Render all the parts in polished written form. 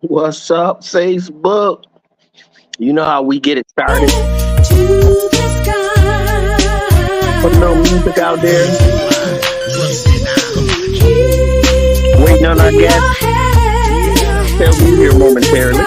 What's up, Facebook? You know how we get it started. To the sky. Put no music out there. Waiting on our guests. They'll be here momentarily.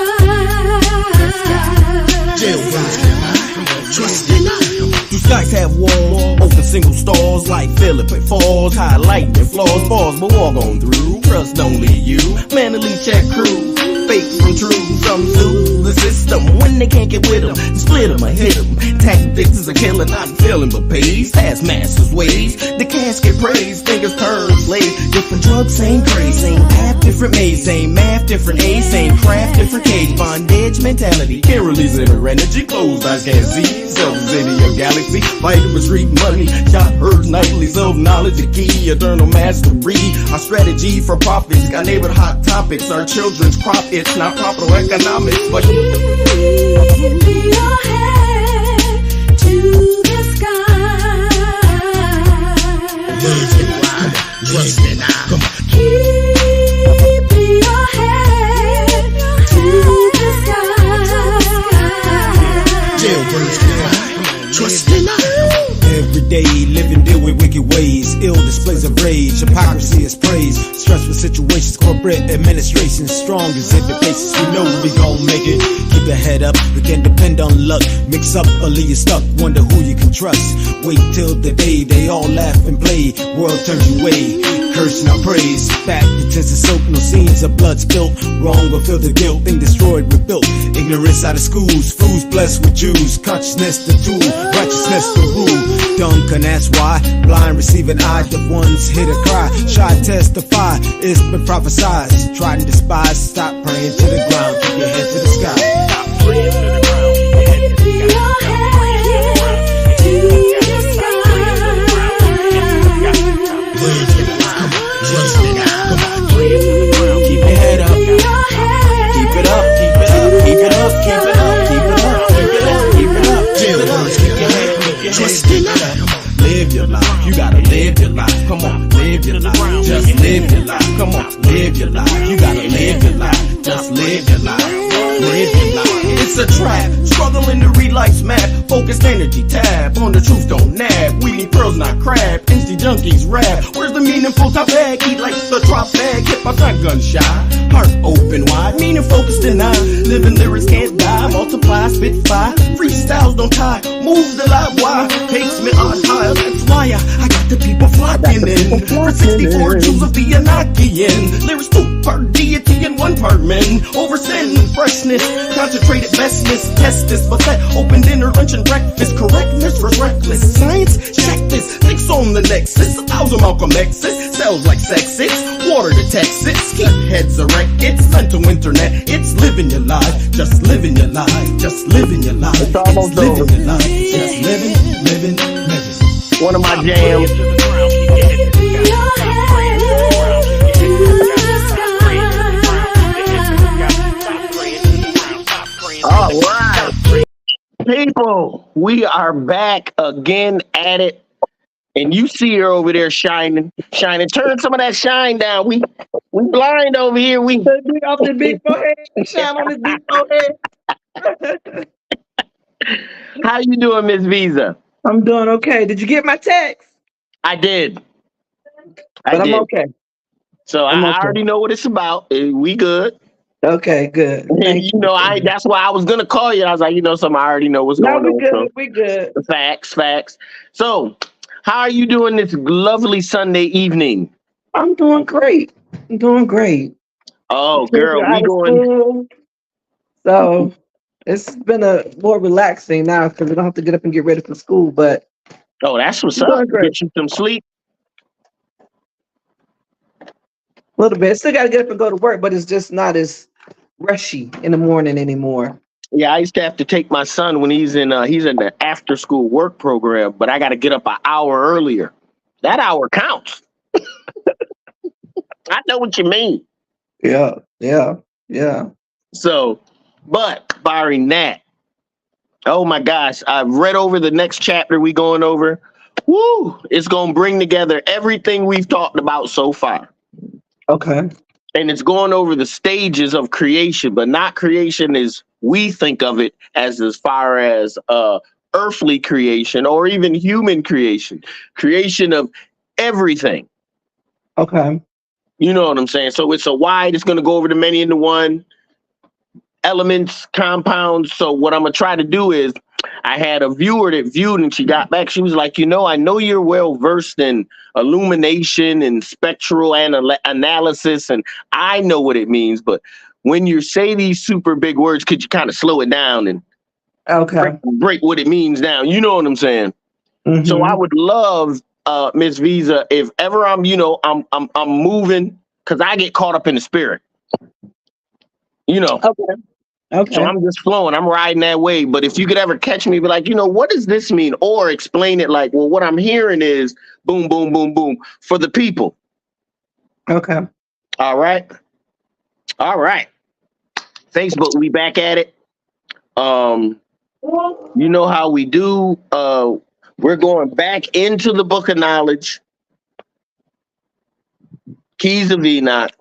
Do skies have walls? Open single stalls like Philip and Falls. Highlighting flaws, balls, but walk on through. Trust only you. Mentally check crew. Fake from true. Some sue the system when they can't get with them. Split them or hit them. Tactics is a killer, not feeling but pays. Past masters' ways. The casket praise. Fingers turn slave. Different drugs, same craze. Same path, different maze. Same math, different age. Same craft, different cage. Bondage mentality. Can't release inner energy. Closed eyes can't see. Selves in your galaxy. Vitamin street money. Shot herds nightly. Self-knowledge a key. Eternal mastery. Our strategy for profits. Got neighborhood hot topics. Our children's crop. It's not proper economics, but Keep your head to the sky. Keep your head to the sky. trust in us. Every day, living deal with wicked ways. Ill displays of rage, hypocrisy is praise. Stressful situations, corporate administration. Strong as if the faces we know we gon' make it. Keep your head up, we can depend on luck. Mix up or leave you stuck, wonder who you can trust. Wait till the day they all laugh and play. World turns you away, curse not praise. Back to tents of silk, no scenes of blood spilt. Wrong or feel the guilt, thing destroyed, rebuilt. Ignorance out of schools, fools blessed with Jews. Consciousness the tool, righteousness the rule. Dumb can ask why, blind receiving eye. The ones hit a cry, shy testify. It's been prophesied, try and despise. Stop praying to the ground, keep your head to the sky. Stop praying to the ground, keep your head to the sky. Keep your head up, keep it up, keep it up, keep it up, keep it up, keep it up, keep it up, keep it up, keep it up, keep your head, keep your head. Live your life, you gotta live your life. Come on, live your life, just live your life. Come on, live your life, you gotta live your life, just live your life. Live your life. It's a trap, struggling to read life's map. Focused energy tab, on the truth don't nab. We need pearls, not crab. Insty junkies rap. Where's the meaningful top bag? Eat like the drop bag. Hip hop's not gun shy. Heart open wide, meaning focused and I. Living lyrics can't die. Multiply, spit fire. Freestyles don't tie. Move the live wire. Takes me on high. That's why I got the people flocking in. For 64 Jews of the Enochian. Lyrics 2 per deity and 1 per men. Overstanding freshness. Concentrated bestness, test this, but that open dinner, lunch, and breakfast. Correctness versus reckless science. Check this, fix on the nexus. 1,000 Malcolm X's, cells like sex. It's water to Texas. Keep heads erect. It's mental internet. It's living your life, just living your life, just living your life. It's almost living over. your life, just living. One of my jams. All right, people, we are back again at it, and you see her over there shining. Turn some of that shine down. We blind over here. We off the big forehead, shine on his big forehead. How you doing, Miss Visa? I'm doing okay. Did you get my text? I did. But I'm okay. So I already know what it's about. We good. Okay, good. And, that's why I was gonna call you. I was like, something, I already know what's going on. Good. So. We good. Facts. So, how are you doing this lovely Sunday evening? I'm doing great. Oh, girl, we going. School, so it's been a more relaxing now because we don't have to get up and get ready for school. But that's what's up. Get you some sleep. A little bit. Still got to get up and go to work, but it's just not as rushy in the morning anymore. Yeah, I used to have to take my son when he's in the after school work program, but I got to get up an hour earlier. That hour counts. I know what you mean. Yeah. So, but barring that, oh my gosh, I've read over the next chapter we going over. Woo! It's going to bring together everything we've talked about so far. Okay. and it's going over the stages of creation, but not creation as we think of it as far as earthly creation or even human creation of everything. Okay. You know what I'm saying? So it's a wide, it's going to go over the many into one, elements, compounds. So what I'm going to try to do is, I had a viewer that viewed and she got back. She was like, I know you're well versed in illumination and spectral analysis, and I know what it means. But when you say these super big words, could you kind of slow it down and break what it means down? You know what I'm saying? Mm-hmm. So I would love, Miss Visa, if ever I'm moving, because I get caught up in the spirit. Okay. So I'm just flowing. I'm riding that wave. But if you could ever catch me, be like, what does this mean? Or explain it like, well, what I'm hearing is boom, boom, boom, boom for the people. Okay. All right. Facebook, we back at it. You know how we do. We're going back into the book of knowledge. Keys of Enoch.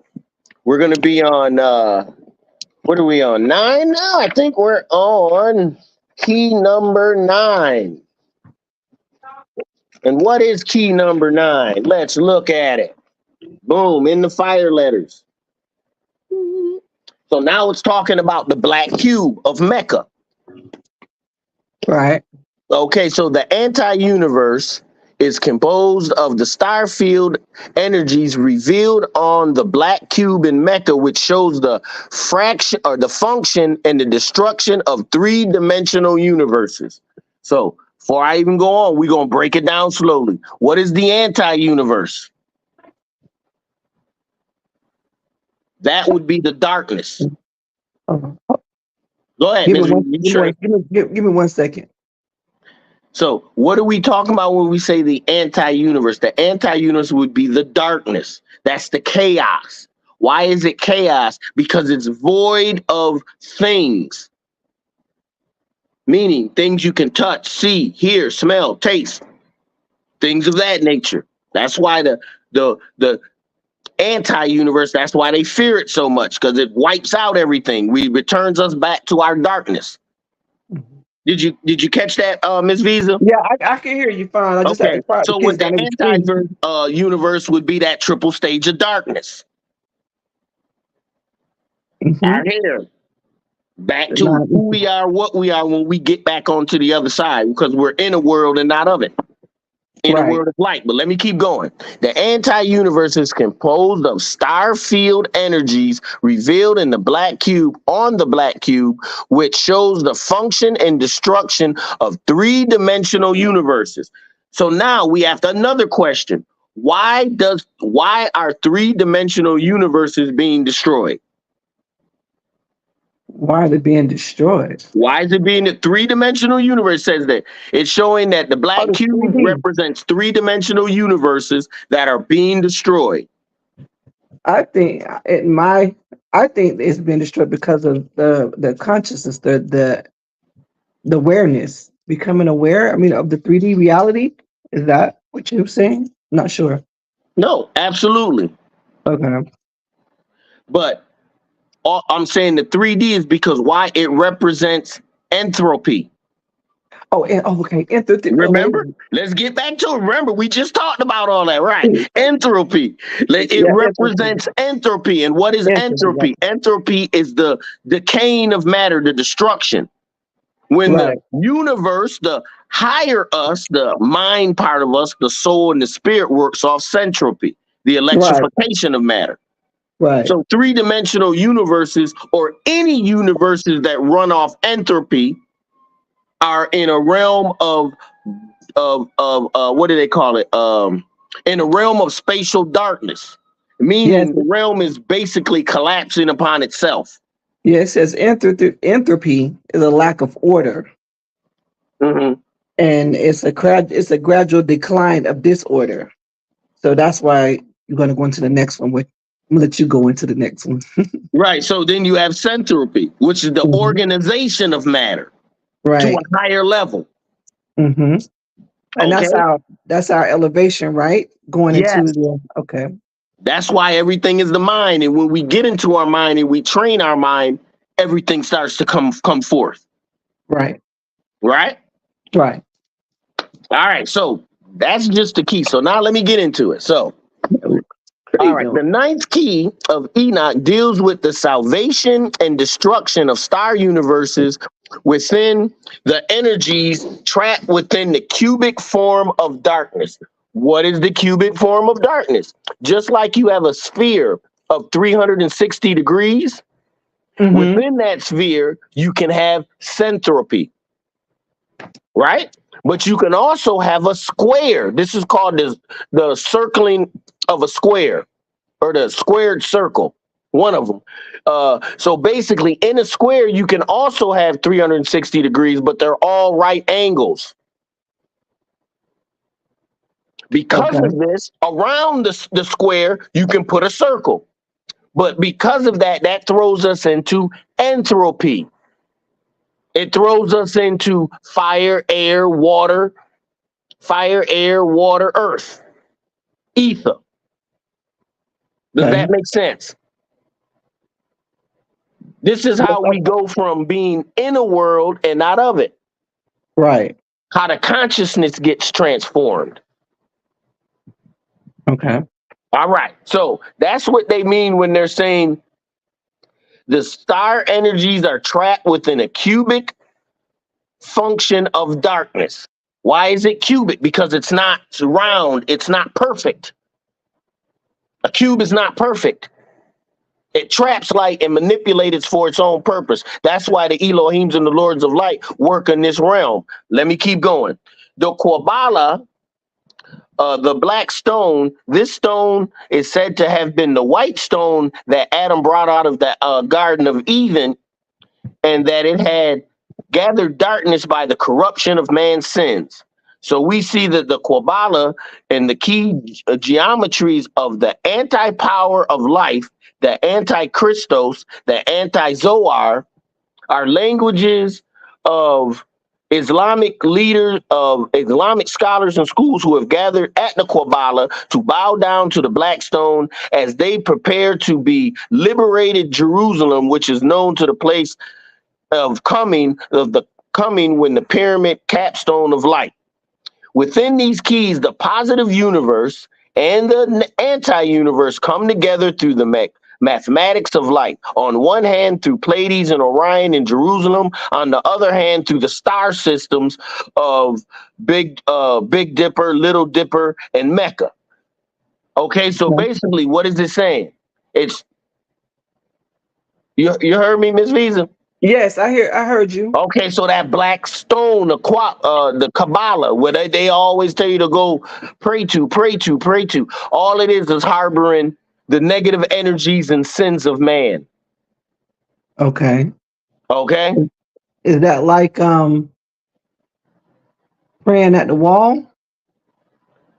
We're going to be on, what are we on? 9 now? I think we're on key number 9. And what is key number 9? Let's look at it. Boom, in the fire letters. So now it's talking about the black cube of Mecca. Right. Okay, so the anti-universe is composed of the star field energies revealed on the black cube in Mecca, which shows the fraction or the function and the destruction of 3-dimensional universes. So before I even go on, we're going to break it down slowly. What is the anti-universe? That would be the darkness. Go ahead. Give me 1 second. So what are we talking about when we say the anti-universe? The anti-universe would be the darkness. That's the chaos. Why is it chaos? Because it's void of things. Meaning things you can touch, see, hear, smell, taste. Things of that nature. That's why the anti-universe, that's why they fear it so much, because it wipes out everything. It returns us back to our darkness. Did you catch that, Ms. Visa? Yeah, I can hear you fine. I just okay. So what the anti-universe would be that triple stage of darkness. Out here. Back to who we are, what we are when we get back onto the other side, because we're in a world and not of it. In a world of light. But let me keep going. The anti-universe is composed of star field energies revealed in the black cube on the black cube, which shows the function and destruction of 3-dimensional universes. So now we have another question. Why are 3-dimensional universes being destroyed? Why are they being destroyed? Why is it being the 3-dimensional universe? Says that it's showing that the black cube represents 3-dimensional universes that are being destroyed. I think it's been destroyed because of the consciousness, the awareness, becoming aware. I mean, of the 3D reality. Is that what you're saying? Not sure. No, absolutely. Okay. But I'm saying the 3D is because why? It represents entropy. Okay. Remember? Let's get back to it. Remember, we just talked about all that, right? Entropy. It represents entropy. And what is entropy? Entropy is the decaying of matter, the destruction. When the universe, the higher us, the mind part of us, the soul and the spirit works off centropy, the electrification of matter. Right. So 3-dimensional universes, or any universes that run off entropy, are in a realm of what do they call it? In a realm of spatial darkness, meaning the realm is basically collapsing upon itself. Yeah, it says entropy is a lack of order, and it's a gradual decline of disorder. So that's why you're going to go into the next one. I'm gonna let you go into the next one. Right. So then you have centropy, which is the organization of matter to a higher level. And that's our elevation, right? Going into That's why everything is the mind. And when we get into our mind and we train our mind, everything starts to come forth. Right. Right? Right. All right. So that's just the key. So now let me get into it. So, all right. The ninth key of Enoch deals with the salvation and destruction of star universes within the energies trapped within the cubic form of darkness. What is the cubic form of darkness? Just like you have a sphere of 360 degrees, within that sphere, you can have centropy, right? But you can also have a square. This is called the circling of a square, or the squared circle, one of them. So basically, in a square, you can also have 360 degrees, but they're all right angles. Because of this, around the square, you can put a circle. But because of that, that throws us into entropy. It throws us into fire, air, water, earth, ether. Does that make sense? This is how we go from being in a world and not of it. Right. How the consciousness gets transformed. Okay. All right. So that's what they mean when they're saying the star energies are trapped within a cubic function of darkness. Why is it cubic? Because it's not round. It's not perfect. A cube is not perfect. It traps light and manipulates it for its own purpose. That's why the Elohims and the Lords of Light work in this realm. Let me keep going. The Kabbalah, the black stone, this stone is said to have been the white stone that Adam brought out of the Garden of Eden, and that it had gathered darkness by the corruption of man's sins. So we see that the Kabbalah and the key geometries of the anti-power of life, the anti-Christos, the anti-Zohar, are languages of Islamic leaders, of Islamic scholars and schools who have gathered at the Kabbalah to bow down to the black stone as they prepare to be liberated Jerusalem, which is known to the place of the coming when the pyramid capstone of light. Within these keys, the positive universe and the anti-universe come together through the mathematics of light. On one hand, through Pleiades and Orion in Jerusalem. On the other hand, through the star systems of Big Dipper, Little Dipper, and Mecca. Okay, so basically, what is it saying? It's you heard me, Miss Visa? Yes, I heard you. Okay, so that black stone, the Kabbalah, where they always tell you to go pray to. All it is harboring the negative energies and sins of man. Okay. Okay. Is that like praying at the wall?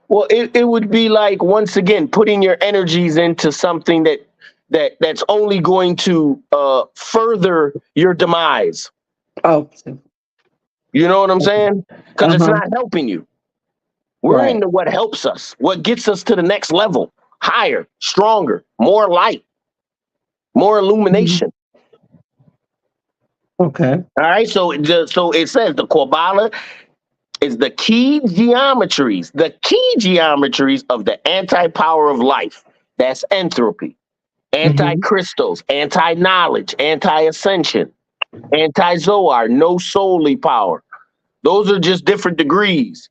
Well, it would be like, once again, putting your energies into something that's only going to further your demise. Oh, you know what I'm saying? Because it's not helping you. We're Right. into what helps us, what gets us to the next level, higher, stronger, more light, more illumination. Okay. All right. So it says the Kabbalah is the key geometries of the anti-power of life. That's entropy, anti-crystals, anti-knowledge, anti-ascension, anti-Zohar, no solely power. Those are just different degrees.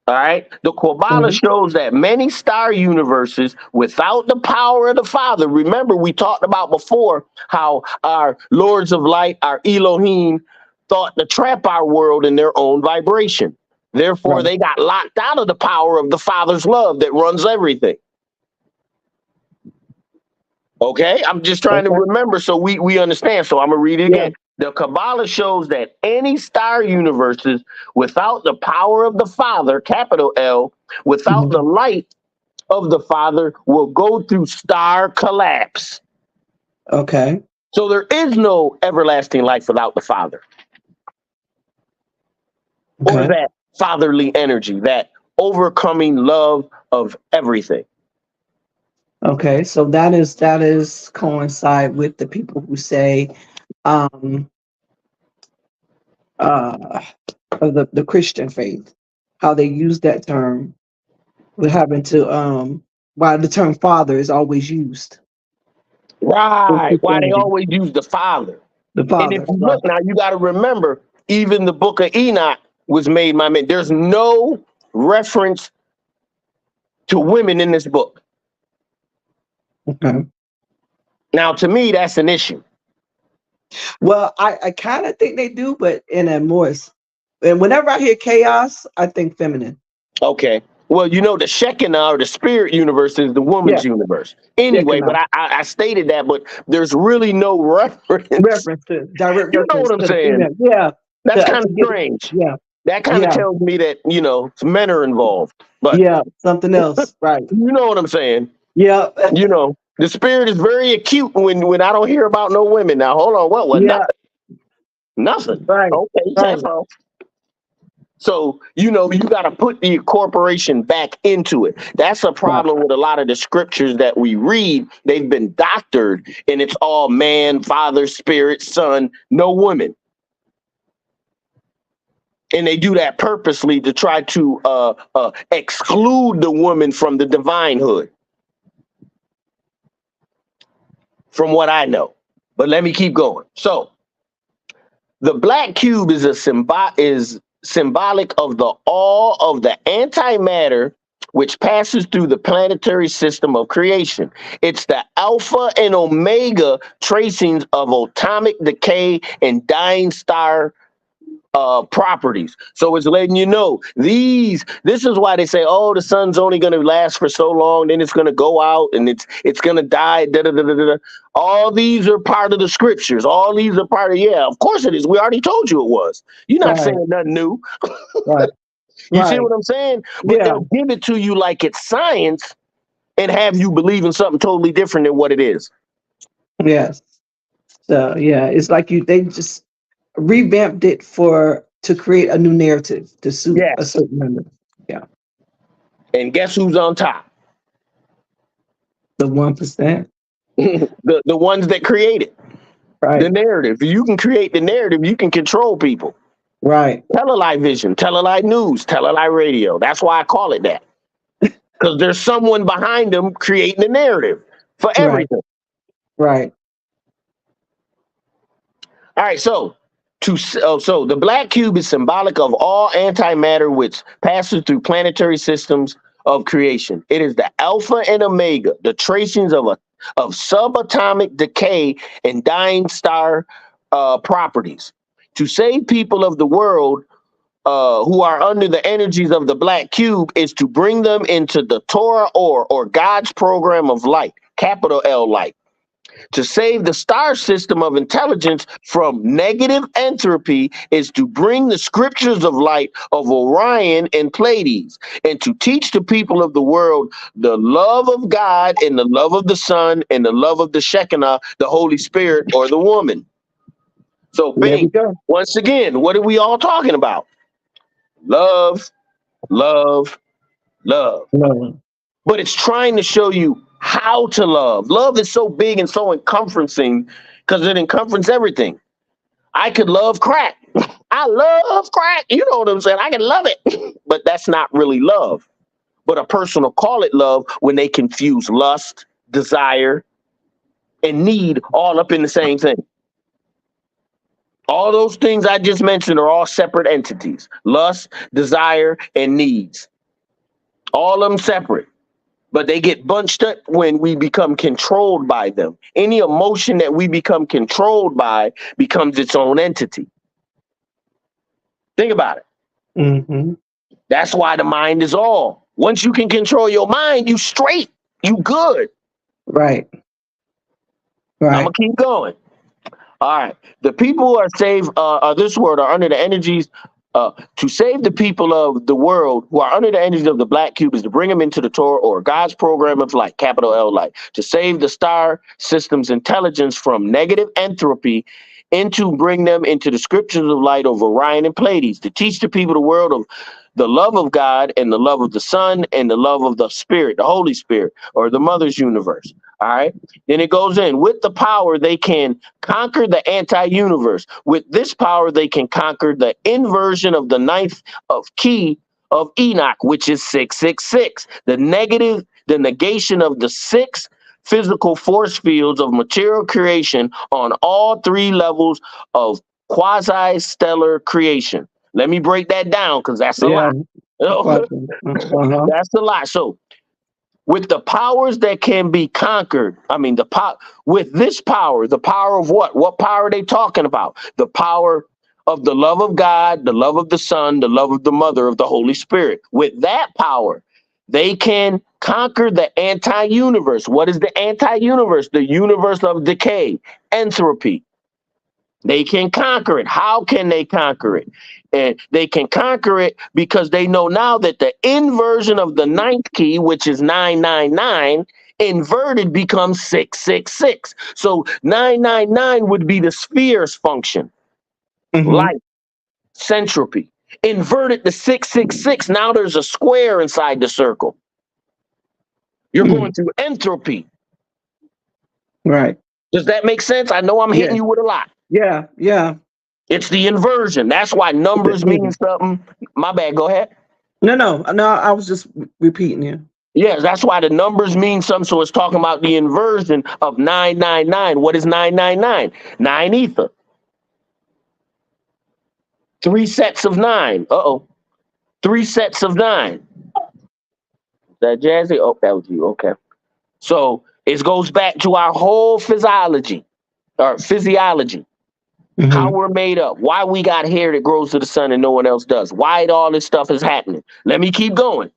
All right. The Kabbalah shows that many star universes without the power of the Father. Remember, we talked about before how our Lords of Light, our Elohim, thought to trap our world in their own vibration. Therefore, they got locked out of the power of the Father's love that runs everything. Okay, I'm just trying to remember so we understand. So I'm gonna read it again. The Kabbalah shows that any star universes without the power of the Father, capital L, without the light of the Father, will go through star collapse. Okay. So there is no everlasting life without the Father. Or that fatherly energy, that overcoming love of everything. Okay, so that is coincide with the people who say um of the Christian faith, how they use that term. We're having to why the term father is always used in Right. Why they Christianity. always use the Father. The And if father, you right? look now, you got to remember, even the book of Enoch was made by men. There's no reference to women in this book. Okay. Now, to me, that's an issue. Well, I kind of think they do, but in a more and whenever I hear chaos, I think feminine. Okay. Well, the Shekinah or the spirit universe is the Yeah, woman's universe. yeah, Anyway, but enough. I stated that, but there's really no reference. Reference to direct You know what reference I'm to the saying? female. Yeah, That's kind to of get strange. yeah, That kind of yeah, tells me that, men are involved. But yeah, something else, right? you know what I'm saying? Yeah, The spirit is very acute when I don't hear about no women. Now, hold on. What? What? yeah, Nothing. Nothing. right, Okay. right, That's all. So, you got to put the corporation back into it. That's a right, problem with a lot of the scriptures that we read. They've been doctored and it's all man, father, spirit, son, no women. And they do that purposely to try to exclude the woman from the divinehood, from what I know. But let me keep going. So, the black cube is symbolic of the all of the antimatter which passes through the planetary system of creation. It's the alpha and omega tracings of atomic decay and dying star properties. So it's letting you know this is why they say, oh, the sun's only going to last for so long, then it's going to go out and it's going to die. Da, da, da, da, da. All these are part of the scriptures. All these are part of, yeah, of course it is. We already told you it was. You're not right, saying nothing new. right, You see right. what I'm saying? But Yeah, they'll give it to you like it's science and have you believe in something totally different than what it is. yes. So yeah, it's like they just revamped it to create a new narrative to suit a Yes. certain number. Yeah, And guess who's on top? the 1%. The ones that create it. The Right, narrative. If you can create the narrative, you can control people. right, Telelive vision, telelive news, telelive radio. That's why I call it that. Because there's someone behind them creating the narrative for right, everything. right. All right, so so the black cube is symbolic of all antimatter which passes through planetary systems of creation. It is the alpha and omega, the tracings of subatomic decay and dying star properties. To save people of the world who are under the energies of the black cube is to bring them into the Torah or God's program of light, capital L light. To save the star system of intelligence from negative entropy is to bring the scriptures of light of Orion and Pleiades, and to teach the people of the world the love of God and the love of the Son and the love of the Shekinah, the Holy Spirit, or the woman. So, There we bing, go. once again, what are we all talking about? Love, love, love. No. But it's trying to show you how to love. Love is so big and so encompassing because it encompasses everything. I could love crack. I love crack. You know what I'm saying? I can love it, but that's not really love. But a person will call it love when they confuse lust, desire, and need all up in the same thing. All those things I just mentioned are all separate entities: lust, desire, and needs. All of them separate. But they get bunched up when we become controlled by them. Any emotion that we become controlled by becomes its own entity. Think about it. Mm-hmm. That's why the mind is all. Once you can control your mind, you straight, you good. Right, I'm right. gonna keep going. All right. The people who are saved of this world are under the energies to save the people of the world who are under the energies of the black cube is to bring them into the Torah or God's program of light, capital L light, to save the star system's intelligence from negative entropy and to bring them into the scriptures of light of Orion and Pleiades, to teach the people the world of the love of God and the love of the Son and the love of the Spirit, the Holy Spirit, or the Mother's universe. All right. Then it goes in with the power, they can conquer the anti-universe. With this power, they can conquer the inversion of the ninth of key of Enoch, which is 666, the negation of the six physical force fields of material creation on all three levels of quasi-stellar creation. Let me break that down because that's a lot. That's a lot. So with the powers that can be conquered, I mean, with this power, the power of what? What power are they talking about? The power of the love of God, the love of the Son, the love of the Mother, of the Holy Spirit. With that power, they can conquer the anti-universe. What is the anti-universe? The universe of decay, entropy. They can conquer it. How can they conquer it? And they can conquer it because they know now that the inversion of the ninth key, which is 999, inverted becomes 666. So 999 would be the sphere's function, light, centropy. Inverted to 666. Now there's a square inside the circle. You're going through entropy. Right. Does that make sense? I know I'm hitting you with a lot. Yeah, yeah. It's the inversion. That's why numbers mean something. My bad. Go ahead. No. I was just repeating you. Yeah, that's why the numbers mean something. So it's talking about the inversion of 999. What is 999? 9 ether. 3 sets of 9. 3 sets of 9. Is that Jazzy? Oh, that was you. Okay. So it goes back to our whole physiology. How we're made up, why we got hair that grows to the sun and no one else does, why all this stuff is happening. Let me keep going.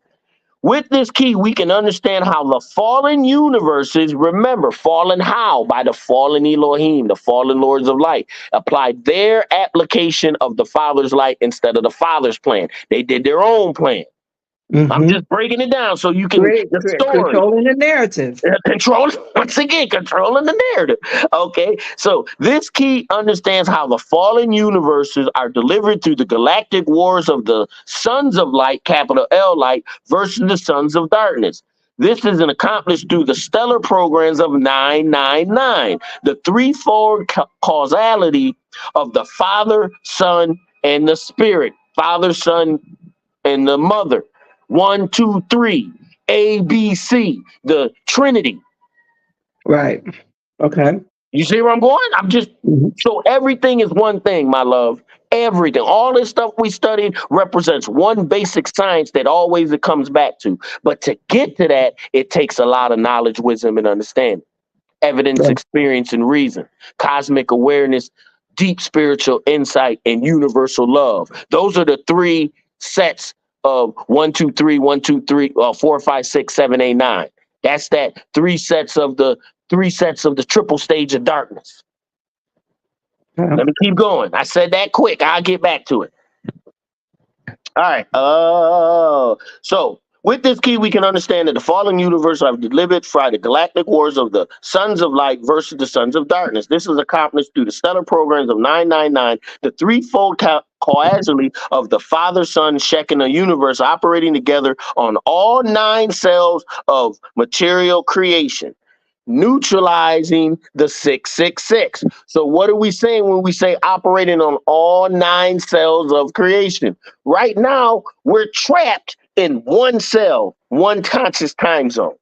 With this key, we can understand how the fallen universes, remember, fallen how? By the fallen Elohim, the fallen lords of light, applied their application of the Father's light instead of the Father's plan. They did their own plan. I'm just breaking it down so you can the story. Controlling the narrative. Controlling the narrative. Okay, so this key understands how the fallen universes are delivered through the galactic wars of the sons of light, capital L light, versus the sons of darkness. This is accomplished through the stellar programs of 999, the threefold causality of the Father, Son, and the Spirit. Father, Son, and the Mother. 1, 2, 3, A, B, C, the Trinity. Right. Okay. You see where I'm going? I'm just so everything is one thing, my love. Everything, all this stuff we studied represents one basic science that always it comes back to. But to get to that, it takes a lot of knowledge, wisdom, and understanding, evidence, experience, and reason, cosmic awareness, deep spiritual insight, and universal love. Those are the 3 sets of 1, 2, 3, 1, 2, 3, 4, 5, 6, 7, 8, 9. That's that 3 sets of the triple stage of darkness. Let me keep going. I said that quick. I'll get back to it. All right. So with this key, we can understand that the fallen universe are delivered by the galactic wars of the sons of light versus the sons of darkness. This is accomplished through the stellar programs of 999, the threefold causality of the Father, Son, Shekinah universe operating together on all 9 cells of material creation, neutralizing the 666. So what are we saying when we say operating on all 9 cells of creation? Right now, we're trapped in one cell, one conscious time zone.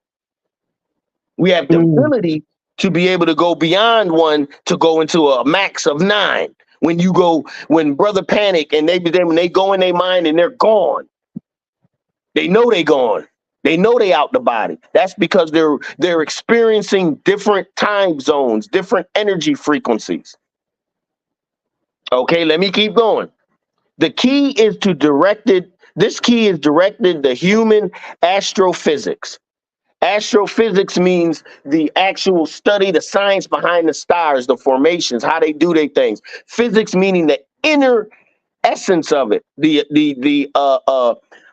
We have the ability to be able to go beyond 1 to go into a max of 9. When Brother Panic and when they go in their mind and they're gone, they know they're gone. They know they out the body. That's because they're experiencing different time zones, different energy frequencies. Okay, let me keep going. The key is this key is directed to human astrophysics. Astrophysics means the actual study, the science behind the stars, the formations, how they do their things. Physics meaning the inner essence of it,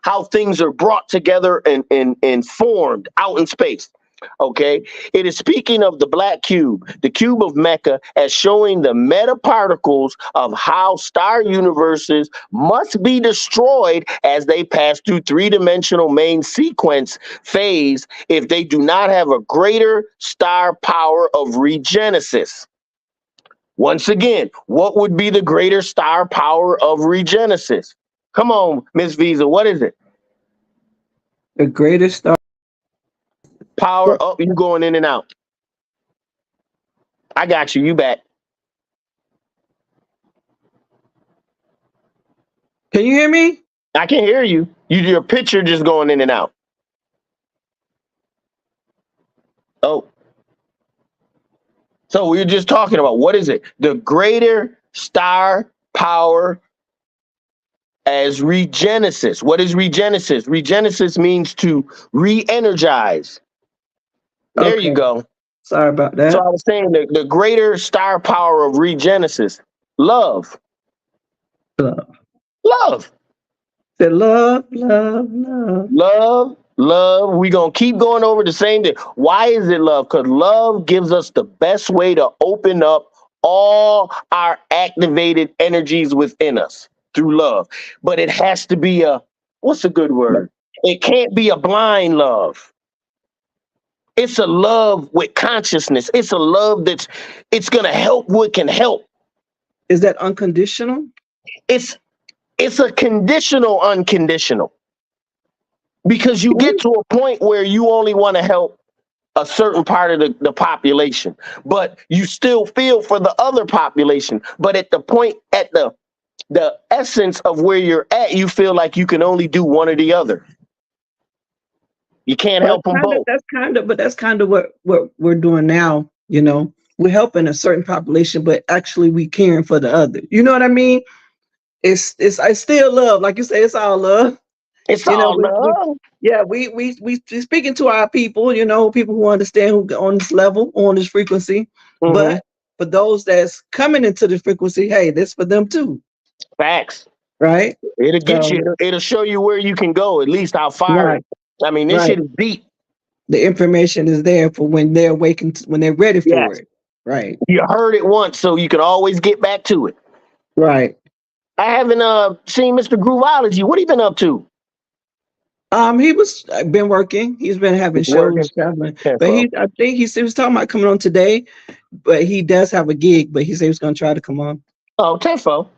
how things are brought together and formed out in space. Okay, it is speaking of the black cube, the cube of Mecca, as showing the metaparticles of how star universes must be destroyed as they pass through three-dimensional main sequence phase if they do not have a greater star power of regenesis. Once again, what would be the greater star power of regenesis? Come on, Miss Visa, what is it? The greatest star. Power. Oh, you going in and out. I got you. You back. Can you hear me? I can hear you. Your picture just going in and out. Oh. So we were just talking about, what is it? The greater star power as regenesis. What is regenesis? Regenesis means to re-energize. There Okay. you go. Sorry about that. So I was saying the greater star power of regenesis. Love. Love. Love. Said love, love, love. Love, love. We're going to keep going over the same thing. Why is it love? Because love gives us the best way to open up all our activated energies within us through love. But it has to be what's a good word? It can't be a blind love. It's a love with consciousness. It's a love it's going to help what can help. Is that unconditional? It's a conditional unconditional. Because you get to a point where you only want to help a certain part of the population, but you still feel for the other population. But at the point, at the essence of where you're at, you feel like you can only do one or the other. You can't help them both. That's kind of what we're doing now. You know, we're helping a certain population, but actually we caring for the other. You know what I mean? I still love, like you say, it's all love. It's all love. We speaking to our people, you know, people who understand, who on this level, on this frequency. Mm-hmm. But for those that's coming into the frequency, hey, this for them too. Facts. Right? It'll get you. It'll show you where you can go, at least how far. Right. I mean, this shit is deep. The information is there for when they're awakened, when they're ready for it. Right. You heard it once, so you can always get back to it. Right. I haven't seen Mr. Groovology. What he been up to? He was been working. He's been having shows, traveling. But I think he was talking about coming on today. But he does have a gig. But he said he was going to try to come on. Oh, tenfold.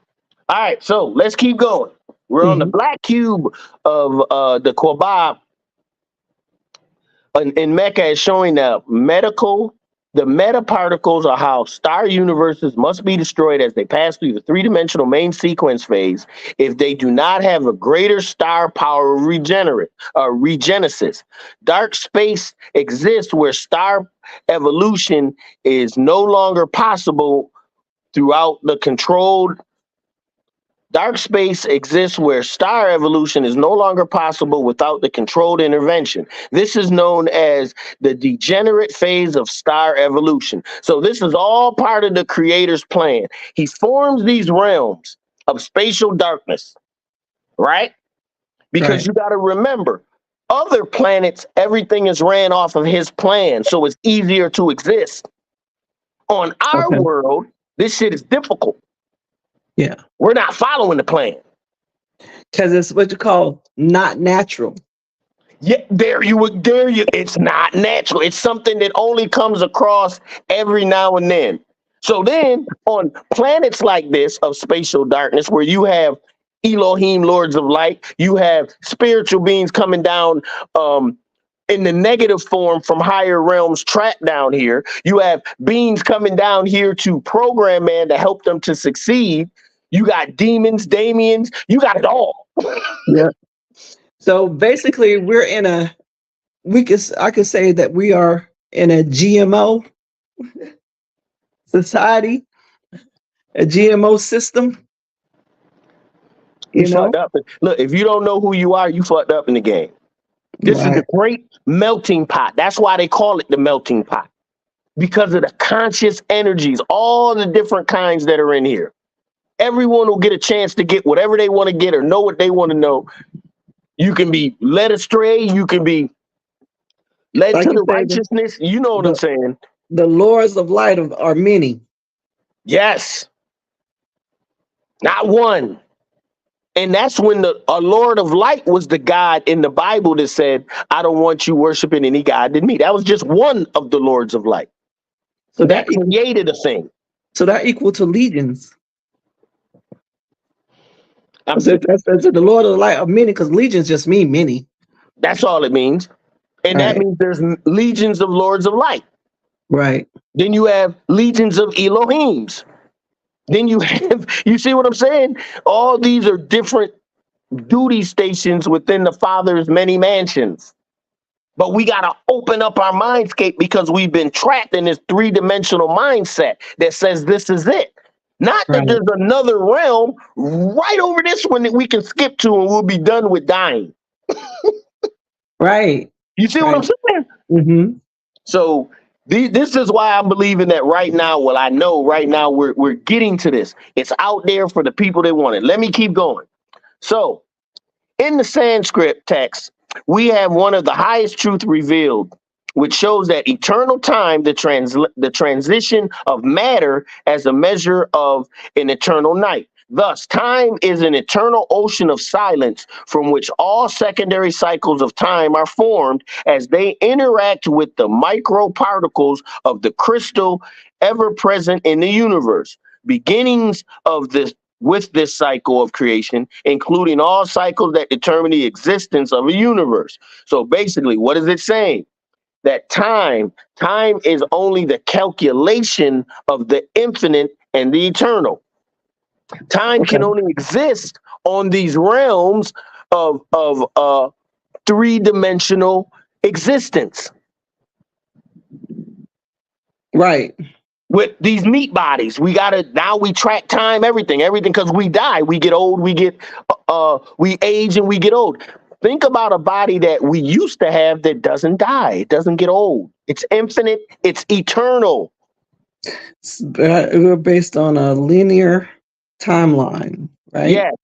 All right, so let's keep going. We're on the black cube of the Quabab. In Mecca is showing the metaparticles are how star universes must be destroyed as they pass through the three-dimensional main sequence phase if they do not have a greater star power of regenesis. Dark space exists where star evolution is no longer possible throughout the controlled. Dark space exists where star evolution is no longer possible without the controlled intervention. This is known as the degenerate phase of star evolution. So this is all part of the creator's plan. He forms these realms of spatial darkness, right? Because you got to remember, other planets, everything is ran off of his plan, so it's easier to exist. On our world, this shit is difficult. Yeah. We're not following the plan. Because it's what you call not natural. Yeah, there you. It's not natural. It's something that only comes across every now and then. So then on planets like this of spatial darkness, where you have Elohim, lords of light, you have spiritual beings coming down in the negative form from higher realms trapped down here. You have beings coming down here to program man to help them to succeed. You got demons, Damians, you got it all. Yeah. So basically I could say that we are in a GMO society, a GMO system. You know? Fucked up. Look, if you don't know who you are, you fucked up in the game. This is the great melting pot. That's why they call it the melting pot. Because of the conscious energies, all the different kinds that are in here. Everyone will get a chance to get whatever they want to get or know what they want to know. You can be led astray. You can be led Like to you the say, righteousness. You know what I'm saying? the lords of light are many. Yes, not one. And that's when a Lord of Light was the God in the Bible that said, I don't want you worshiping any God than me. That was just one of the Lords of Light So that created a thing. So that equal to legions. That's That's the Lord of the light of many, because legions just mean many. all it means. And that means there's legions of Lords of Light. Right. Then you have legions of Elohims. Then you have, you see what I'm saying? All these are different duty stations within the Father's many mansions. But we got to open up our mindscape because we've been trapped in this three-dimensional mindset that says this is it. Not that there's another realm right over this one that we can skip to and we'll be done with dying. Right. You see what I'm saying? Mm-hmm. So this is why I'm believing that right now. Well, I know right now we're getting to this. It's out there for the people that want it. Let me keep going. So in the Sanskrit text, we have one of the highest truth revealed, which shows that eternal time, the transition of matter as a measure of an eternal night. Thus, time is an eternal ocean of silence from which all secondary cycles of time are formed as they interact with the microparticles of the crystal ever present in the universe. Beginnings of this with this cycle of creation, including all cycles that determine the existence of a universe. So basically, what is it saying? That time is only the calculation of the infinite and the eternal. Time can only exist on these realms of three-dimensional existence. Right. With these meat bodies, we track time, everything, because we die, we get old, we age and we get old. Think about a body that we used to have that doesn't die, it doesn't get old. It's infinite, it's eternal. We're based on a linear timeline, right? Yes.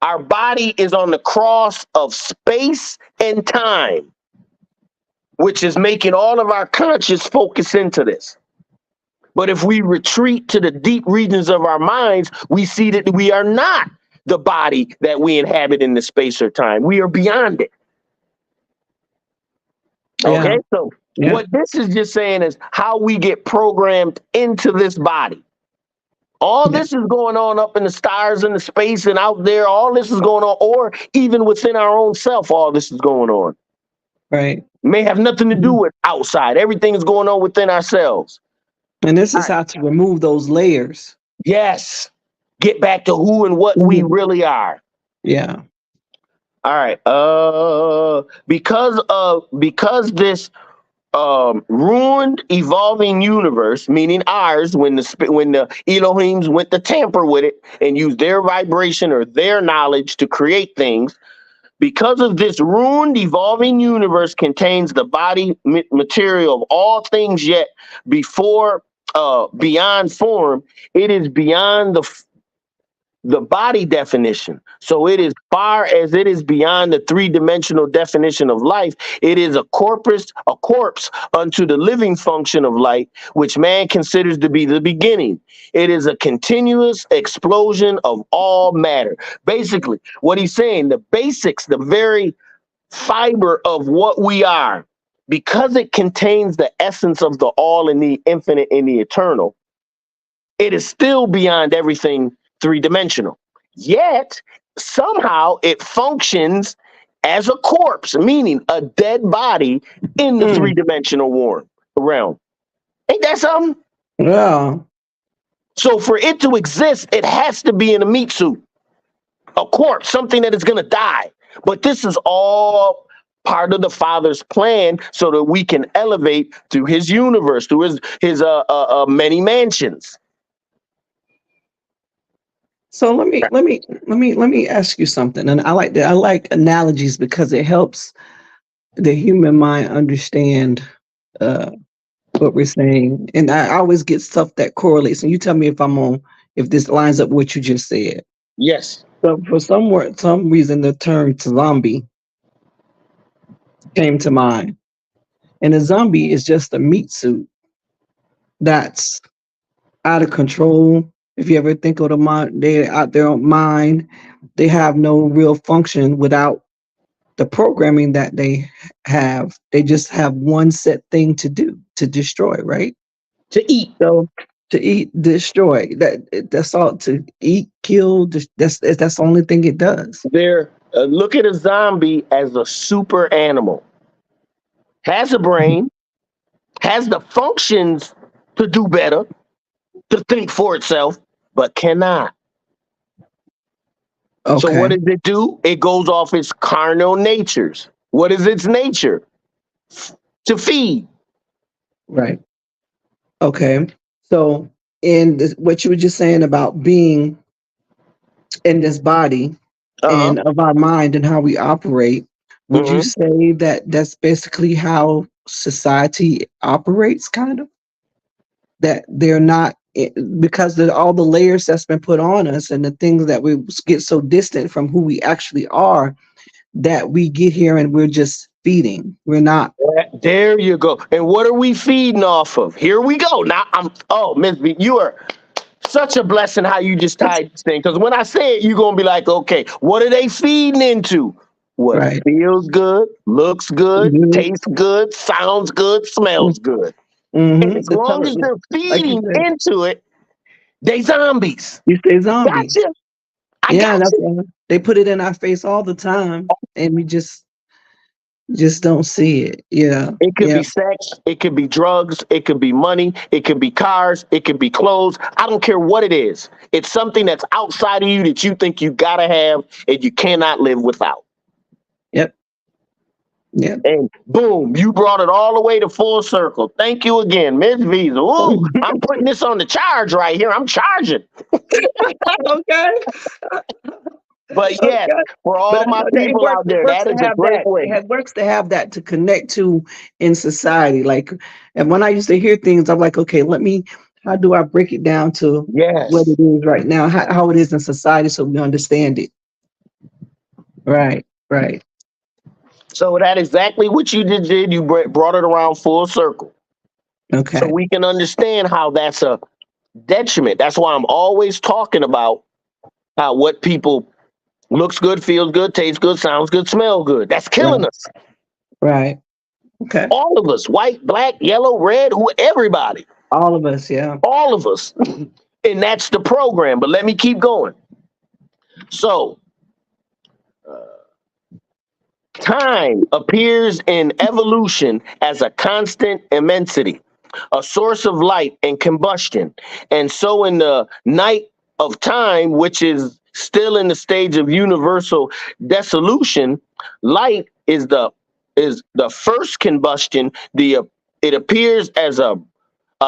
Our body is on the cross of space and time, which is making all of our conscious focus into this. But if we retreat to the deep regions of our minds, we see that we are not the body that we inhabit in the space or time. We are beyond it. Okay, so what this is just saying is how we get programmed into this body. All this is going on up in the stars and the space and out there. All this is going on, or even within our own self, all this is going on. Right. May have nothing to do with outside. Everything is going on within ourselves. And this is how to remove those layers. Yes. Get back to who and what we really are. Yeah. All right. Because this ruined evolving universe, meaning ours, when the Elohims went to tamper with it and use their vibration or their knowledge to create things, because of this ruined evolving universe contains the body material of all things yet before beyond form, it is beyond the body definition. So it is far as it is beyond the three-dimensional definition of life. It is a corpse unto the living function of light, which man considers to be the beginning. It is a continuous explosion of all matter. Basically, what he's saying, the basics, the very fiber of what we are, because it contains the essence of the all and the infinite and the eternal, it is still beyond everything three-dimensional. Yet, somehow it functions as a corpse, meaning a dead body in the three-dimensional realm. Ain't that something? Yeah. So for it to exist, it has to be in a meat suit, a corpse, something that is going to die. But this is all part of the Father's plan so that we can elevate through his universe, through his many mansions. So let me ask you something. And I like analogies because it helps the human mind understand what we're saying. And I always get stuff that correlates. And you tell me if this lines up with what you just said. Yes. So for some reason, the term zombie came to mind. And a zombie is just a meat suit that's out of control. If you ever think of the mind, they're out their own mind. They have no real function without the programming that they have. They just have one set thing to do, to destroy, right? To eat. So to eat, destroy. That's all. To eat, kill. That's the only thing it does. They're look at a zombie as a super animal. Has a brain, has the functions to do better, to think for itself, but cannot. Okay. So what does it do? It goes off its carnal natures. What is its nature? To feed. Right. Okay. So in what you were just saying about being in this body Uh-huh. and of our mind and how we operate, would you Mhm. say that that's basically how society operates, kind of? That they're not, because of all the layers that's been put on us and the things that we get so distant from who we actually are, that we get here and we're just feeding. We're not. There you go. And what are we feeding off of? Here we go. Now Miss B, you are such a blessing how you just tied this thing. Because when I say it, you're gonna be like, okay, what are they feeding into? What Right. feels good, looks good, Mhm. tastes good, sounds good, smells good. And Mhm. as long as they're Like you feeding said, into it, they zombies. you say zombie. Gotcha. I Yeah, got that's you. why they put it in our face all the time, and we just don't see it. Yeah, It could yeah, be sex, it could be drugs, it could be money, it could be cars, it could be clothes. I don't care what it is. It's something that's outside of you that you think you gotta have and you cannot live without. yep, yep. And boom, you brought it all the way to full circle. Thank you again, Miss Visa. Ooh, I'm putting this on the charge right here. I'm charging. Okay, But yes, okay. for all But my it people works. out It there, works that to is a have great that. way. It works to have that to connect to in society. Like, and when I used to hear things, I'm like, okay, let me. How do I break it down to what Yes. it is right now? How it is in society, so we understand it. Right, right. So that exactly what you just did. You brought it around full circle. So Okay. we can understand how that's a detriment. That's why I'm always talking about how what people looks good, feels good, tastes good, sounds good, smell good. That's killing Right, us. right. Okay. All of us, white, black, yellow, red, who, everybody, All of us. Yeah. all of us. And that's the program. But let me keep going. So time appears in evolution as a constant immensity, a source of light and combustion. And so, in the night of time, which is still in the stage of universal dissolution, light is the first combustion. It appears as a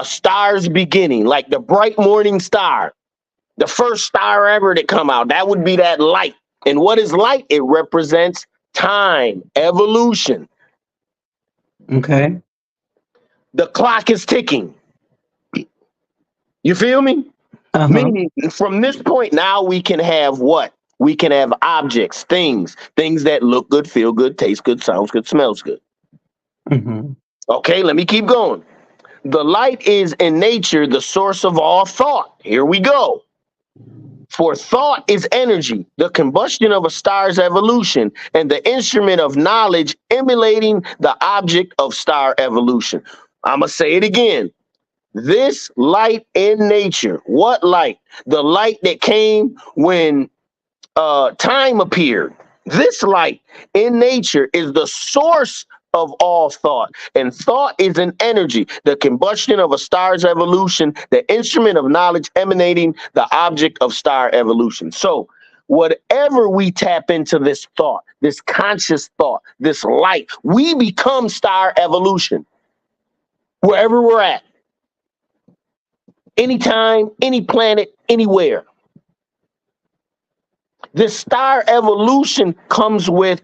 star's beginning, like the bright morning star, the first star ever to come out. That would be that light. And what is light? It represents time, evolution. Okay. The clock is ticking. You feel me? Uh-huh. Meaning, from this point now, we can have what? We can have objects, things that look good, feel good, taste good, sounds good, smells good. Hmm. Okay, let me keep going. The light is in nature the source of all thought. Here we go. For thought is energy, the combustion of a star's evolution, and the instrument of knowledge emulating the object of star evolution. I'm going to say it again. This light in nature, what light? The light that came when time appeared. This light in nature is the source of all thought. And thought is an energy, the combustion of a star's evolution, the instrument of knowledge emanating the object of star evolution. So, whatever we tap into this thought, this conscious thought, this light, we become star evolution wherever we're at, anytime, any planet, anywhere. This star evolution comes with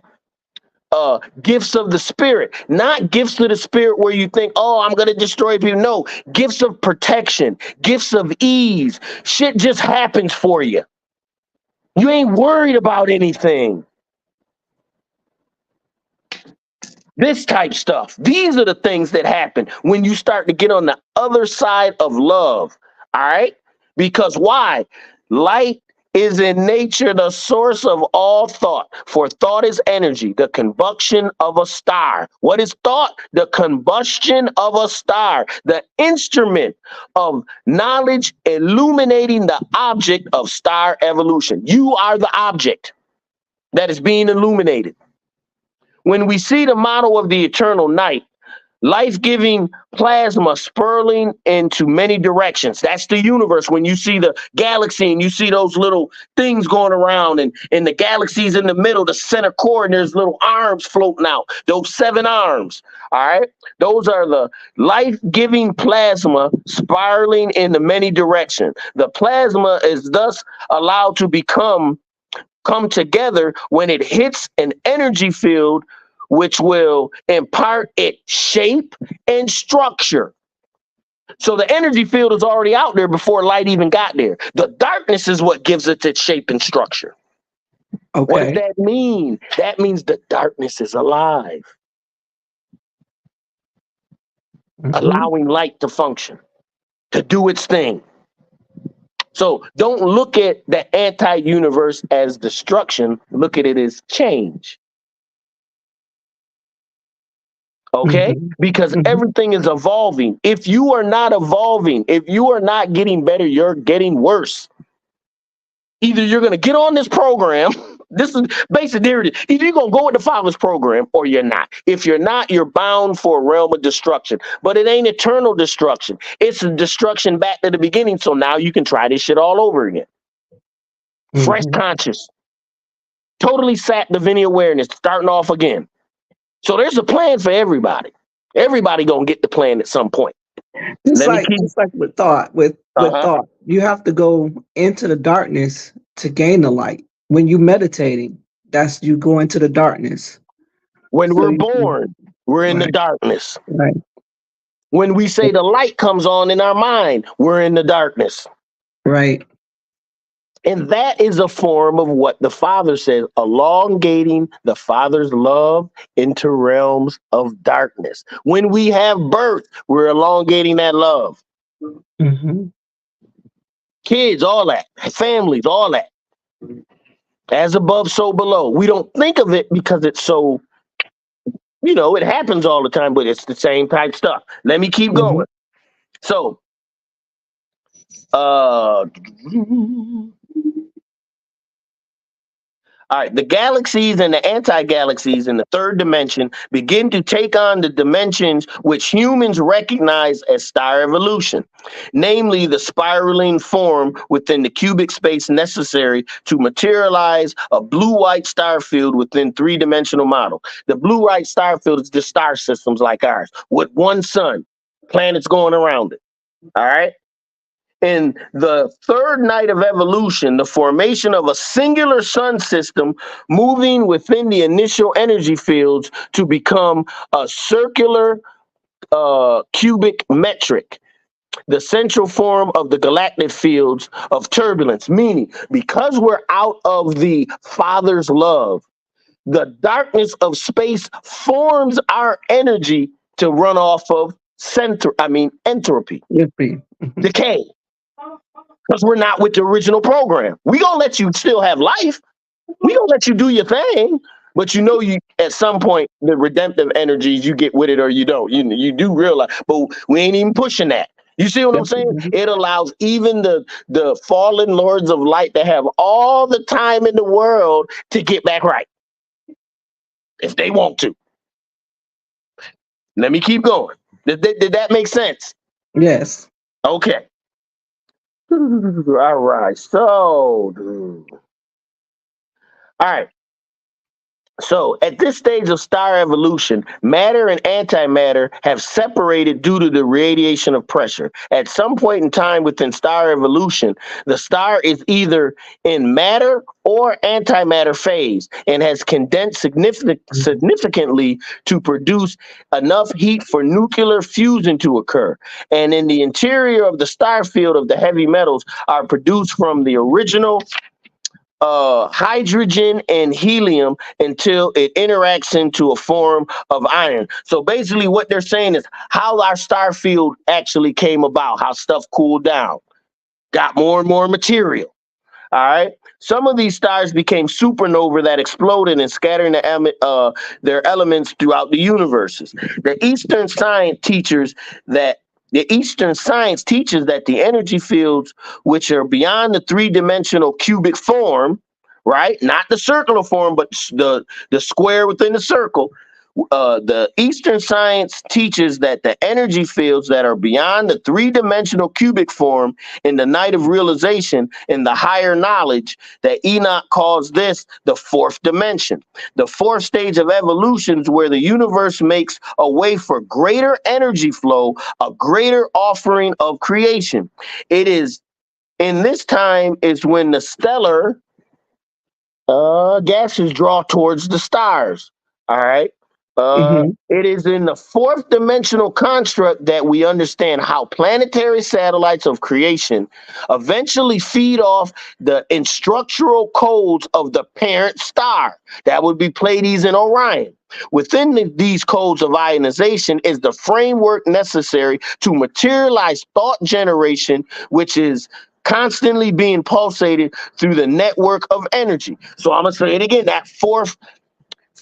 gifts of the spirit, not gifts of the spirit where you think, oh, I'm going to destroy people. No, gifts of protection, gifts of ease. Shit just happens for you. You ain't worried about anything. This type stuff. These are the things that happen when you start to get on the other side of love. All right? Because why? Light is in nature the source of all thought. For thought is energy, the combustion of a star. What is thought? The combustion of a star, the instrument of knowledge illuminating the object of star evolution. You are the object that is being illuminated. When we see the model of the eternal night, life-giving plasma spiraling into many directions. That's the universe. When you see the galaxy and you see those little things going around and the galaxy's in the middle, the center core, and there's little arms floating out, those 7 arms, all right? Those are the life-giving plasma spiraling into many directions. The plasma is thus allowed to come together when it hits an energy field which will impart it shape and structure. So the energy field is already out there before light even got there. The darkness is what gives it its shape and structure. Okay. What does that mean? That means the darkness is alive, allowing light to function, to do its thing. So don't look at the anti-universe as destruction. Look at it as change. Okay? Because everything is evolving. If you are not evolving, if you are not getting better, you're getting worse. Either you're going to get on this program. This is basically, either you're going to go with the Father's program or you're not. If you're not, you're bound for a realm of destruction. But it ain't eternal destruction. It's a destruction back to the beginning. So now you can try this shit all over again. Fresh conscious. Totally sat divinity awareness, starting off again. So there's a plan for everybody. Everybody gonna get the plan at some point. Just like with thought, with thought, you have to go into the darkness to gain the light. When you meditating, that's you go into the darkness. When we're born, we're in the darkness. Right. When we say the light comes on in our mind, we're in the darkness. Right. And that is a form of what the Father says, elongating the Father's love into realms of darkness. When we have birth, we're elongating that love. Kids, all that. Families, all that. As above, so below. We don't think of it because it's so, it happens all the time, but it's the same type stuff. Let me keep going. So, all right, the galaxies and the anti-galaxies in the third dimension begin to take on the dimensions which humans recognize as star evolution, namely the spiraling form within the cubic space necessary to materialize a blue-white star field within three-dimensional model. The blue-white star field is just star systems like ours, with one sun, planets going around it, all right? In the third night of evolution, the formation of a singular sun system moving within the initial energy fields to become a circular cubic metric, the central form of the galactic fields of turbulence, meaning because we're out of the Father's love, the darkness of space forms our energy to run off of entropy, decay. Because we're not with the original program. We gonna let you still have life. We gonna let you do your thing. But you at some point, the redemptive energies, you get with it or you don't. You do realize, but we ain't even pushing that. You see what I'm saying? It allows even the fallen lords of light to have all the time in the world to get back right. If they want to. Let me keep going. Did that make sense? Yes. Okay. All right. So, all right. So at this stage of star evolution, matter and antimatter have separated due to the radiation of pressure. At some point in time within star evolution, the star is either in matter or antimatter phase and has condensed significantly to produce enough heat for nuclear fusion to occur. And in the interior of the star field of the heavy metals are produced from the original hydrogen and helium until it interacts into a form of iron. So basically what they're saying is how our star field actually came about, how stuff cooled down, got more and more material. All right. Some of these stars became supernova that exploded and scattering their elements throughout the universes. The Eastern science teaches that the energy fields, which are beyond the three-dimensional cubic form, right? Not the circular form, but the square within the circle. The Eastern science teaches that the energy fields that are beyond the three-dimensional cubic form in the night of realization, in the higher knowledge, that Enoch calls this the fourth dimension. The fourth stage of evolution is where the universe makes a way for greater energy flow, a greater offering of creation. It is in this time is when the stellar gases draw towards the stars. All right. It is in the fourth dimensional construct that we understand how planetary satellites of creation eventually feed off the instructional codes of the parent star. That would be Pleiades and Orion. Within these codes of ionization is the framework necessary to materialize thought generation, which is constantly being pulsated through the network of energy. So I'm going to say it again, that fourth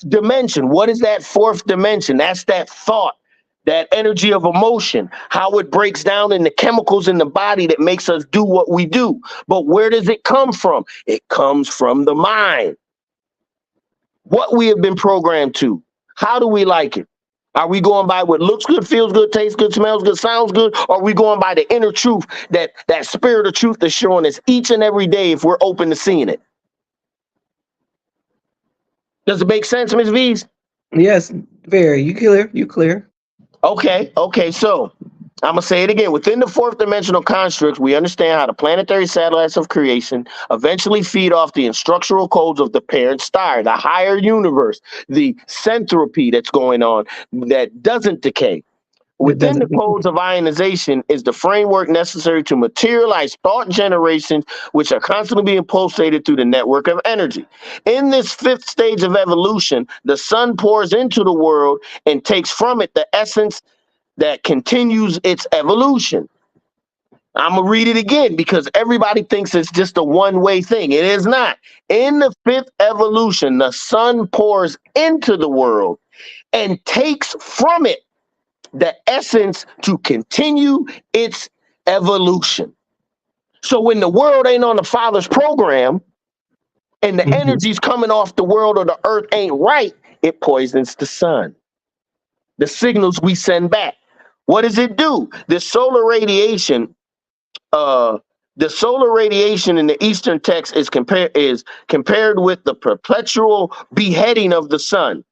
dimension. What is that fourth dimension? That's that thought, that energy of emotion, how it breaks down in the chemicals in the body that makes us do what we do. But where does it come from? It comes from the mind. What we have been programmed to. How do we like it? Are we going by what looks good, feels good, tastes good, smells good, sounds good? Or are we going by the inner truth, that spirit of truth that's showing us each and every day if we're open to seeing it? Does it make sense, Ms. V's? Yes, very. You clear? You clear? Okay. So I'm going to say it again. Within the fourth dimensional constructs, we understand how the planetary satellites of creation eventually feed off the instructional codes of the parent star, the higher universe, the centropy that's going on that doesn't decay. Within the codes of ionization is the framework necessary to materialize thought generations, which are constantly being pulsated through the network of energy. In this fifth stage of evolution, the sun pours into the world and takes from it the essence that continues its evolution. I'm going to read it again because everybody thinks it's just a one-way thing. It is not. In the fifth evolution, the sun pours into the world and takes from it the essence to continue its evolution. So when the world ain't on the Father's program and the energy's coming off the world or the earth ain't right, it poisons the sun. The signals we send back. What does it do? The solar radiation in the Eastern text is compared with the perpetual beheading of the sun.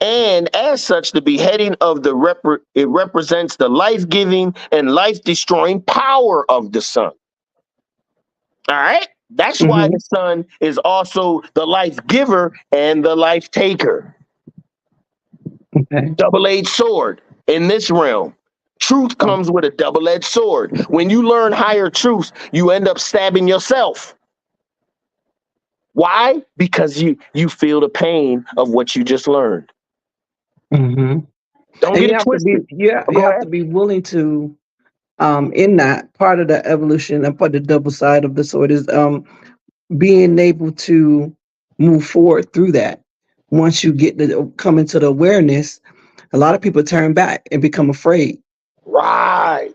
And as such, the beheading of it represents the life-giving and life-destroying power of the sun. All right? That's why the sun is also the life giver and the life taker. Okay. Double-edged sword in this realm. Truth comes with a double-edged sword. When you learn higher truths, you end up stabbing yourself. Why? Because you feel the pain of what you just learned. Don't get it twisted. You have to be willing to, in that part of the evolution and part of the double side of the sword is being able to move forward through that. Once you get to come into the awareness, a lot of people turn back and become afraid. Right.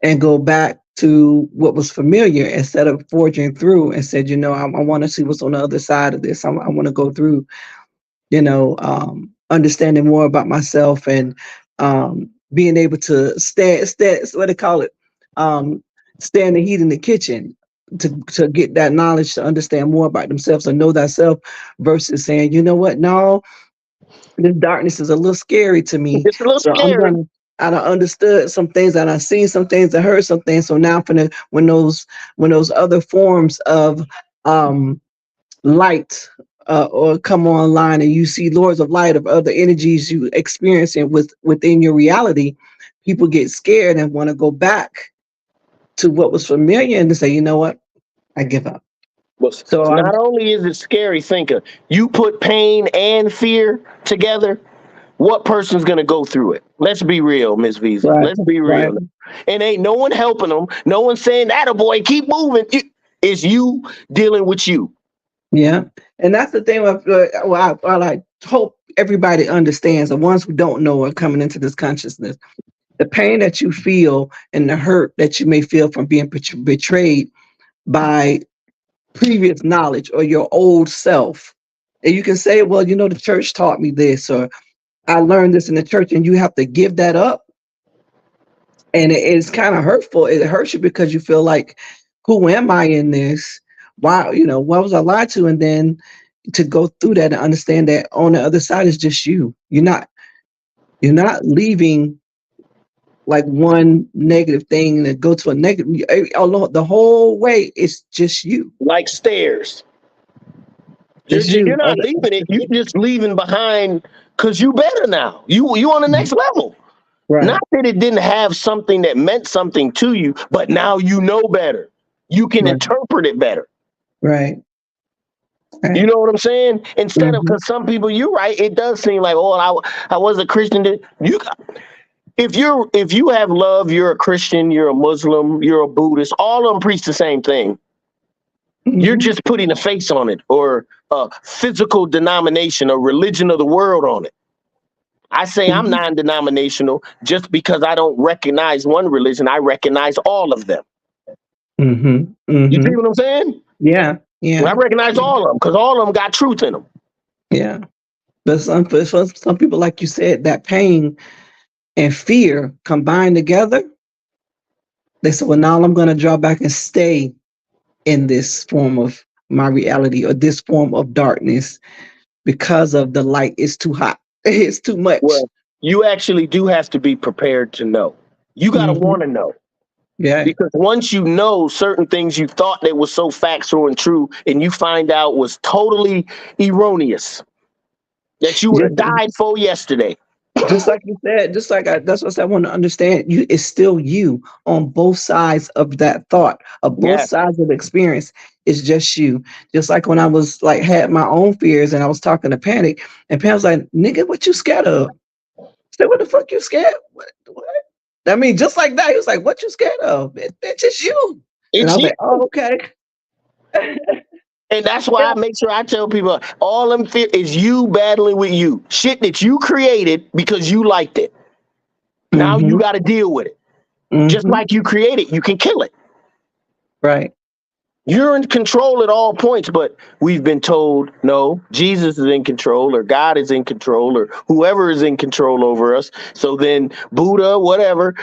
And go back to what was familiar instead of forging through and said, I want to see what's on the other side of this. I want to go through, understanding more about myself and being able to stand what they call it, stand the heat in the kitchen to get that knowledge to understand more about themselves and know thyself versus saying, you know what, no, this darkness is a little scary to me. It's a little scary. I done understood some things, and I seen some things, I heard some things. So now when those other forms of light or come online and you see lords of light of other energies you experiencing within your reality, people get scared and want to go back to what was familiar and to say, you know what, I give up. Well, So so not only is it scary, thinker, you put pain and fear together, what person's going to go through it? Let's be real, Miss Visa. right, Let's be right, real. And ain't no one helping them. No one saying, "Atta boy, keep moving." It's you dealing with you. yeah. And that's the thing. I hope everybody understands. The ones who don't know are coming into this consciousness. The pain that you feel and the hurt that you may feel from being betrayed by previous knowledge or your old self. And you can say, well, the church taught me this, or I learned this in the church, and you have to give that up. And it's kind of hurtful. It hurts you because you feel like, who am I in this? Why, what was I lied to? And then to go through that and understand that on the other side is just you. You're not leaving like one negative thing and go to a negative. The whole way it's just you. Like stairs. It's You're you. not leaving it. You're just leaving behind because you better now. You on the next level. Right. Not that it didn't have something that meant something to you, but now you know better. You can interpret it better. Right. You know what I'm saying? Instead of, because some people, you're right, it does seem like, oh, I was a Christian. If you have love, you're a Christian, you're a Muslim, you're a Buddhist, all of them preach the same thing. You're just putting a face on it, or a physical denomination, a religion of the world on it. I say I'm non-denominational just because I don't recognize one religion. I recognize all of them. You see what I'm saying? Yeah. I recognize all of them because all of them got truth in them. Yeah. But for some people, like you said, that pain and fear combined together, they said, well, now I'm going to draw back and stay in this form of my reality, or this form of darkness, because of the light is too hot. It's too much. Well, you actually do have to be prepared to know. You got to want to know. Yeah. Because once you know certain things you thought that was so factual and true, and you find out was totally erroneous, that you would have died for yesterday. Just like you said, that's what I want to understand. It's still you on both sides of that thought, of both sides of the experience. It's just you. Just like when I was like, had my own fears and I was talking to Panic, and Pam was like, nigga, what you scared of? I said, what the fuck you scared? What? I mean, just like that, he was like, what you scared of? Bitch, it's you. And I was like, oh, okay. And that's why I make sure I tell people, all them fear is you battling with you. Shit that you created because you liked it. Now you got to deal with it. Just like you created, you can kill it. Right. You're in control at all points, but we've been told, no, Jesus is in control, or God is in control, or whoever is in control over us. So then Buddha, whatever,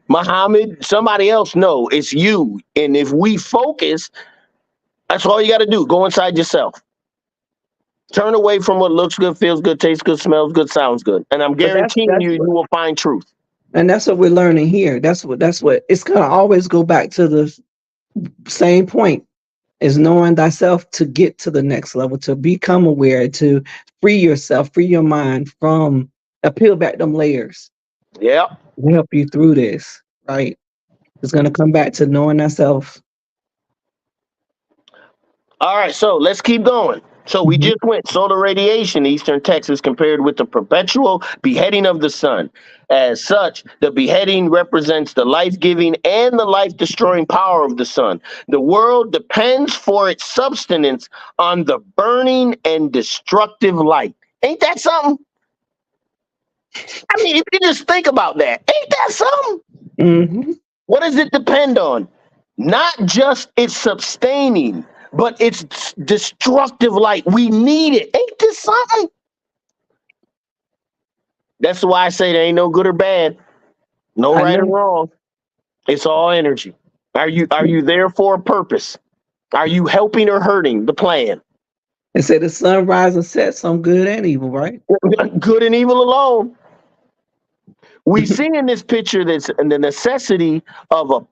Muhammad, somebody else, no, it's you. And if we focus, that's all you got to do. Go inside yourself. Turn away from what looks good, feels good, tastes good, smells good, sounds good. And I'm guaranteeing you will find truth. And that's what we're learning here. That's what it's going to always go back to the same point, is knowing thyself to get to the next level, to become aware, to free yourself, free your mind from, peel back them layers. Yeah. To help you through this, right? It's going to come back to knowing thyself. All right, so let's keep going. So we just went solar radiation, Eastern Texas, compared with the perpetual beheading of the sun. As such, the beheading represents the life-giving and the life-destroying power of the sun. The world depends for its substance on the burning and destructive light. Ain't that something? I mean, if you just think about that, ain't that something? What does it depend on? Not just its sustaining, but it's destructive light. We need it. Ain't this something? That's why I say there ain't no good or bad, no right or wrong. It's all energy. Are you there for a purpose? Are you helping or hurting the plan? They say the sun rises and sets, some good and evil, right? Good and evil alone. We see in this picture that's the necessity of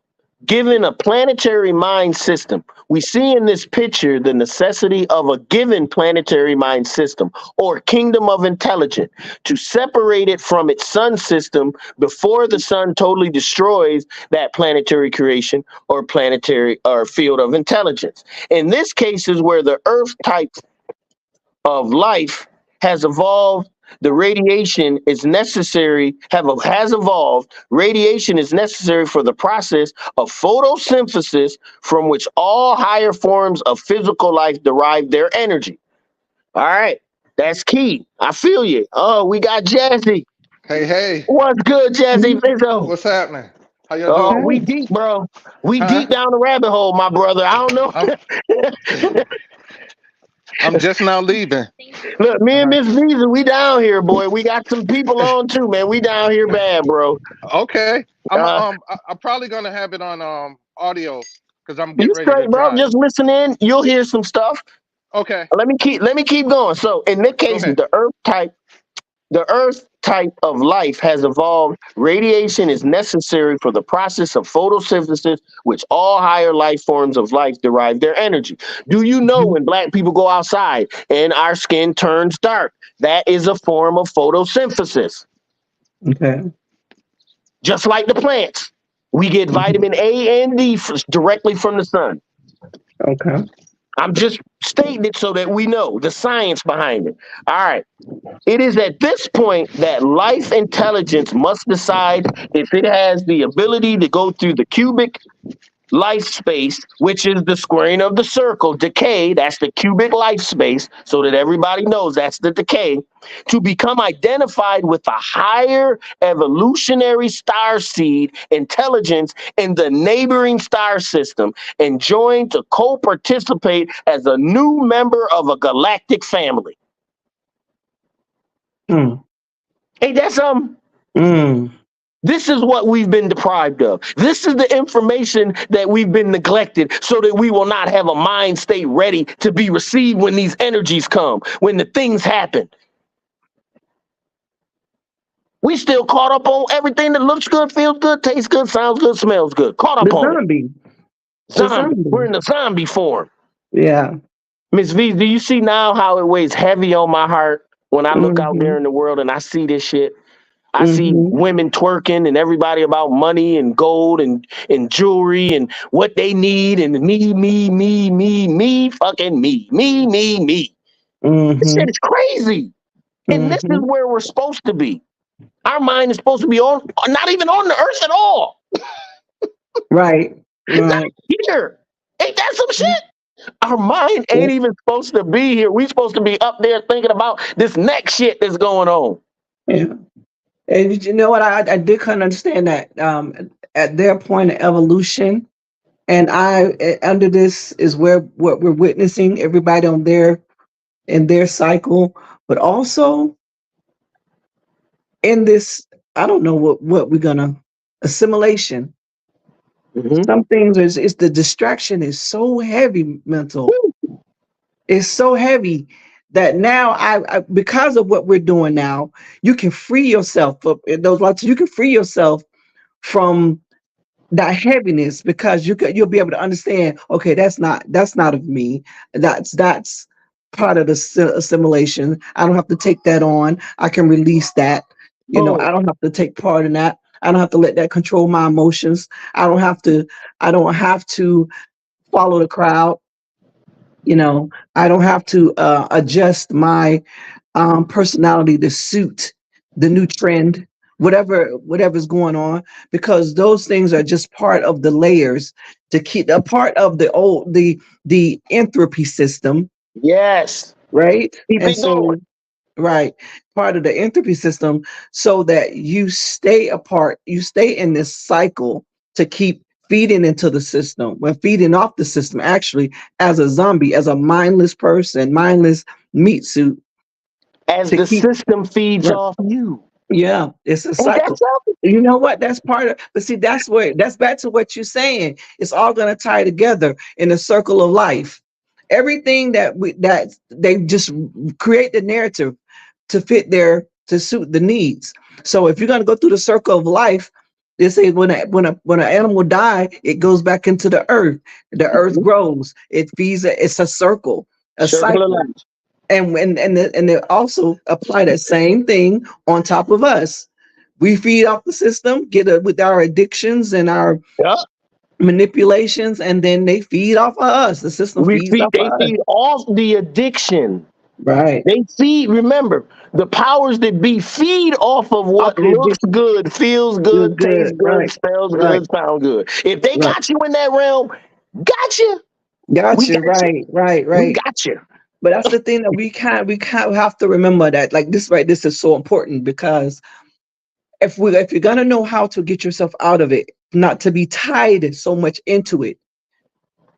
given a planetary mind system. We see in this picture the necessity of a given planetary mind system or kingdom of intelligence to separate it from its sun system before the sun totally destroys that planetary creation or planetary or field of intelligence. In this case is where the Earth type of life has evolved. The radiation is necessary, has evolved. Radiation is necessary for the process of photosynthesis from which all higher forms of physical life derive their energy. All right, that's key. I feel you. Oh, we got Jazzy. Hey, What's good, Jazzy? Fizzo? what's happening? How y'all Oh, doing? we deep, bro. We Huh? deep down the rabbit hole, my brother. I don't I'm, know. I'm just now leaving. Look, me and Uh-huh. Miss Visa, we down here, boy. We got some people on too, man. We down here bad, bro. Okay, Uh, I'm probably gonna have it on audio because I'm you getting ready to straight, bro. drive. Just listen in. You'll hear some stuff. Okay, Let me keep going. So in this go case, ahead. the Earth type of life has evolved. Radiation is necessary for the process of photosynthesis, which all higher life forms of life derive their energy. Do you know when black people go outside and our skin turns dark? That is a form of photosynthesis. Okay. Just like the plants. We get vitamin A and D directly from the sun. Okay. I'm just stating it so that we know the science behind it. All right. It is at this point that life intelligence must decide if it has the ability to go through the cubic life space, which is the squaring of the circle, decay, that's the cubic life space, so that everybody knows that's the decay, to become identified with a higher evolutionary star seed intelligence in the neighboring star system and join to co-participate as a new member of a galactic family. Mm. Ain't that something? Mm. This is what we've been deprived of. This is the information that we've been neglected so that we will not have a mind state ready to be received when these energies come, when the things happen. We still caught up on everything that looks good, feels good, tastes good, sounds good, smells good. Caught up The on it. zombie. The Zombie. We're zombie. in the zombie form. Yeah. Miss V, do you see now how it weighs heavy on my heart when I look out there Mm-hmm. in the world and I see this shit? I see Mm-hmm. women twerking and everybody about money and gold and jewelry and what they need and me, fucking me. This Mm-hmm. shit is crazy. And this is Mm-hmm. where we're supposed to be. Our mind is supposed to be on, not even on the earth at all. Right. Not Right. here. Ain't that some shit? Our mind ain't even supposed to be here. We supposed to be up there thinking about this next shit that's going on. Yeah. And you know what? I did kind of understand that at their point of evolution, and under this is where what we're witnessing, everybody on their in their cycle, but also in this, I don't know what we're gonna assimilation. Mhm. Some things is the distraction is so heavy mental. It's so heavy that now I because of what we're doing now, you can free yourself of those lots. You can free yourself from that heaviness because you'll be able to understand. Okay, that's not of me. That's part of the assimilation. I don't have to take that on. I can release that. Boom. I don't have to take part in that. I don't have to let that control my emotions. I don't have to. I don't have to follow the crowd. I don't have to adjust my personality to suit the new trend, whatever's going on, because those things are just part of the layers to keep a part of the entropy system, Yes. right? Keep And it going. so, right, part of the entropy system, so that you stay in this cycle to keep feeding into the system, when feeding off the system, actually, as a zombie, as a mindless person, mindless meat suit, As to the keep. system feeds Right. off you. Yeah, it's a Ain't that cycle. something? You know what? That's part of, but see, that's back to what you're saying. It's all going to tie together in a circle of life. Everything that they just create the narrative to suit the needs. So if you're going to go through the circle of life, They say when an animal die, it goes back into the earth. The earth grows. It feeds. It's a circle, a Circle of cycle. life. And they also apply that same thing on top of us. We feed off the system, with our addictions and our Yep. manipulations, and then they feed off of us. The system feeds off They of us. feed off the addiction. Right. They feed, remember, the powers that be feed off of Off what the looks addiction. good, feels Feels good, tastes good. good, Right. smells Right. good, sound good. If they Right. got you in that realm, got you. We Gotcha. got you. Right. Right. We Right. got you. But that's the thing that we can't have to remember that, like, this, right, this is so important, because if you're gonna know how to get yourself out of it, not to be tied so much into it,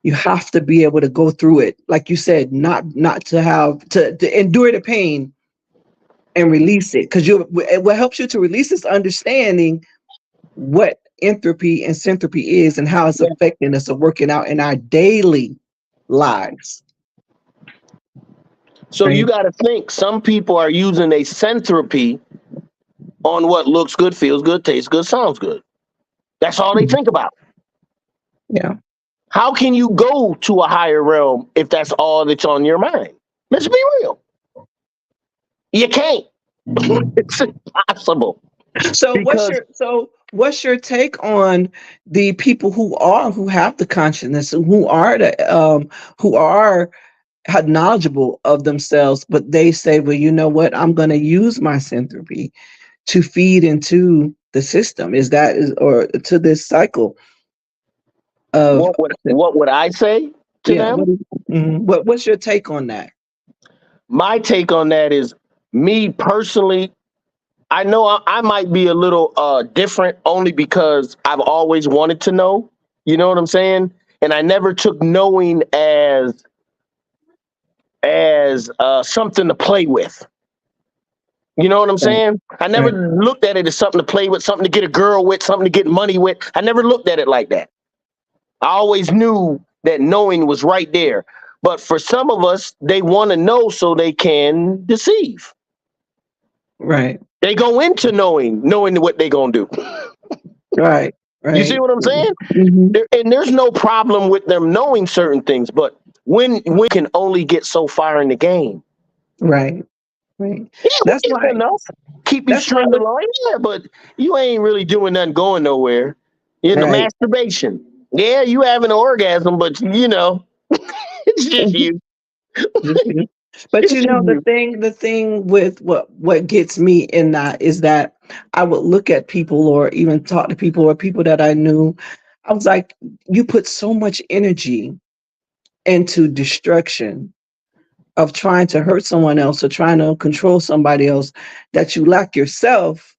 you have to be able to go through it, like you said, not to have to endure the pain and release it, because what helps you to release is understanding what entropy and syntropy is and how it's Yeah. affecting us and working out in our daily lives. So you Right. got to think some people are using a centropy on what looks good, feels good, tastes good, sounds good. That's all they think about. Yeah. How can you go to a higher realm if that's all that's on your mind? Let's be real. You can't. It's impossible. So Because what's your take on the people who have the consciousness, who are knowledgeable of themselves, but they say, well, you know what, I'm going to use my syntropy to feed into the system, or to this cycle of what would I say to yeah. them? What's your take on that? My take on that is, me personally, I know I might be a little different only because I've always wanted to know. You know what I'm saying? And I never took knowing as something to play with. You know what I'm Right. saying? I never Right. looked at it as something to play with, something to get a girl with, something to get money with. I never looked at it like that. I always knew that knowing was right there. But for some of us, they want to know so they can deceive. Right. They go into knowing what they're going to do. Right. You see Right. what I'm saying? Mm-hmm. And there's no problem with them knowing certain things, but when we can only get so far in the game. Right. Right. Yeah, we That's get why. enough. Keep you That's why. stringed along. Yeah, but you ain't really doing nothing going nowhere. You know, Right. masturbation. Yeah, you having an orgasm, but it's just you. But It's you just know, you. the thing with what gets me in that is that I would look at people, or even talk to people, or people that I knew. I was like, you put so much energy into destruction of trying to hurt someone else or trying to control somebody else, that you lack yourself,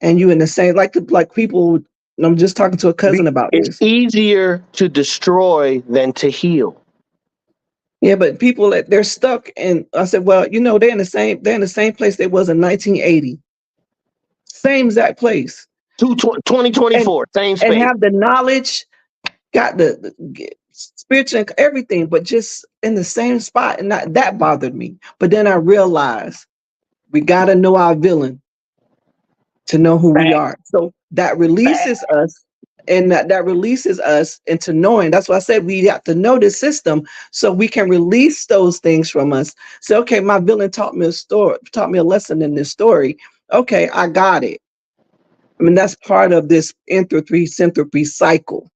and you in the same, like people. I'm just talking to a cousin about It's this. easier to destroy than to heal. Yeah, but people that they're stuck, and I said, well, they're in the same place they was in 1980, same exact place, and 2024, same and space. have the knowledge, got the spiritual and everything, but just in the same spot, and that bothered me. But then I realized we got to know our villain to know who we Fact, are. So that fact. releases us, and that releases us into knowing. That's why I said we have to know the system so we can release those things from us. So, okay, my villain taught me a lesson in this story. Okay, I got it. I mean, that's part of this entropy syntropy cycle.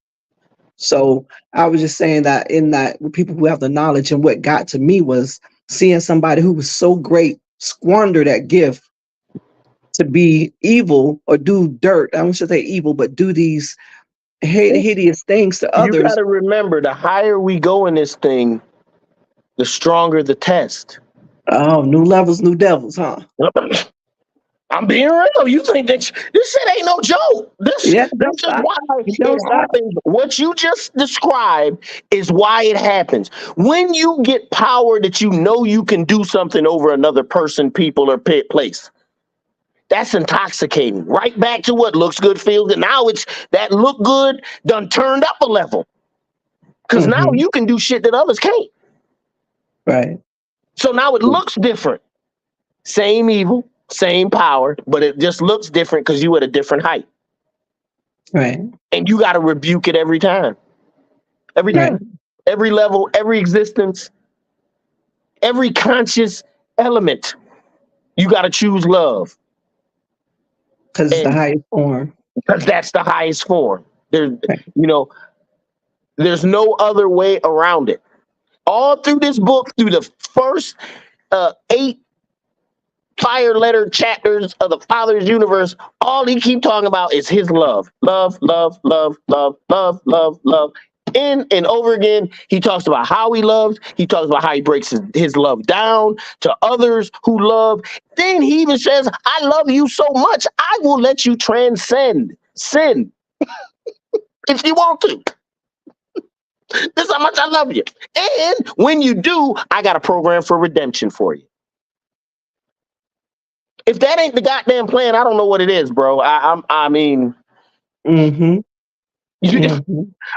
So I was just saying that, in that, with people who have the knowledge, and what got to me was seeing somebody who was so great squander that gift to be evil, or do dirt. I don't should say evil, but do these hideous things to You got others. to remember, the higher we go in this thing, the stronger the test. Oh, new levels, new devils, huh? I'm being real. You think that this shit ain't no joke. Yeah, This don't is stop. why Don't it stop. happens. What you just described is why it happens. When you get power that you know you can do something over another person, people, or place, that's intoxicating. Right back to what looks good, feels good. Now it's that look good done turned up a level. Because now Hmm. you can do shit that others can't. Right. So now it looks different. Same evil, same power, but it just looks different because you at a different height. Right. And you got to rebuke it every time. Every Right. time. Every level, every existence, every conscious element. You got to choose love. Because it's the And highest form. because that's the highest form. There's, Right. you know, there's no other way around it. All through this book, through the first 8 fire letter chapters of the Father's universe, all he keep talking about is his love. Love, love, love, love, love, love, love. In and over again, he talks about how he loves. He talks about how he breaks his love down to others who love. Then he even says, I love you so much, I will let you transcend sin if you want to. This is how much I love you. And when you do, I got a program for redemption for you. If that ain't the goddamn plan, I don't know what it is, bro. I mean, Mm-hmm.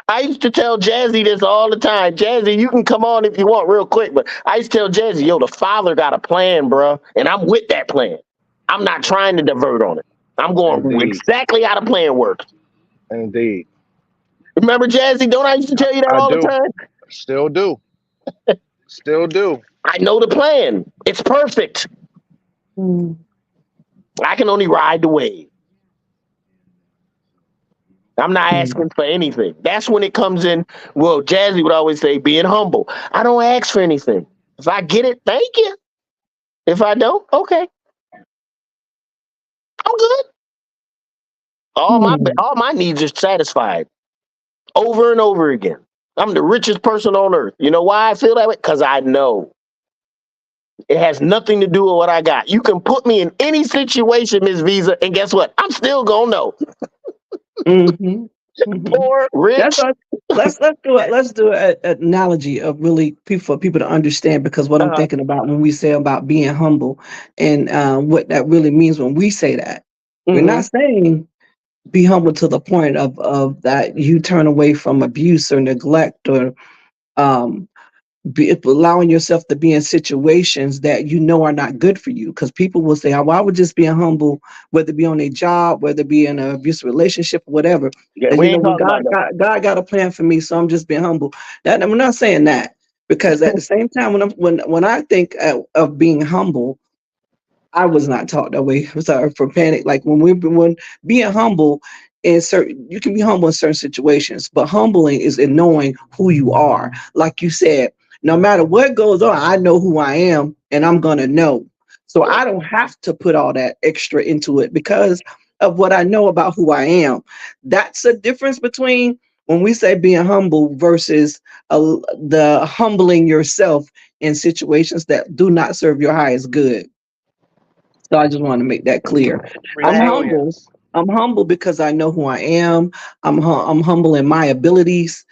I used to tell Jazzy this all the time. Jazzy, you can come on if you want real quick, but I used to tell Jazzy, yo, the Father got a plan, bro, and I'm with that plan. I'm not trying to divert on it. I'm going Indeed. exactly how the plan works. Indeed. Remember, Jazzy, don't I used to tell you that I all do. the time? Still do. Still do. I know the plan. It's perfect. Mm. I can only ride the wave. I'm not asking for anything. That's when it comes in. Well, Jazzy would always say, being humble. I don't ask for anything. If I get it, thank you. If I don't, okay. I'm good. All my needs are satisfied over and over again. I'm the richest person on earth. You know why I feel that way? Because I know. It has nothing to do with what I got. You can put me in any situation, Miss Visa, and guess what? I'm still gonna know. Mm-hmm. Mm-hmm. Poor, rich. That's what, let's do an analogy of really for people to understand, because what I'm thinking about when we say about being humble and what that really means when we say that. We're not saying be humble to the point of that you turn away from abuse or neglect or allowing yourself to be in situations that you know are not good for you. Because people will say, "Oh, I would just be humble, whether it be on a job, whether it be in an abusive relationship, or whatever." Yeah, And we you know, ain't well, talking about that. God got a plan for me, so I'm just being humble. That I'm not saying that, because at the same time, when I think of being humble, I was not taught that way. I'm sorry for panic. Like when being humble in certain, you can be humble in certain situations, but humbling is in knowing who you are. Like you said, no matter what goes on, I know who I am, and I'm gonna know. So I don't have to put all that extra into it because of what I know about who I am. That's a difference between when we say being humble versus the humbling yourself in situations that do not serve your highest good. So I just want to make that clear. I'm humble. Yes. I'm humble because I know who I am. I'm humble in my abilities.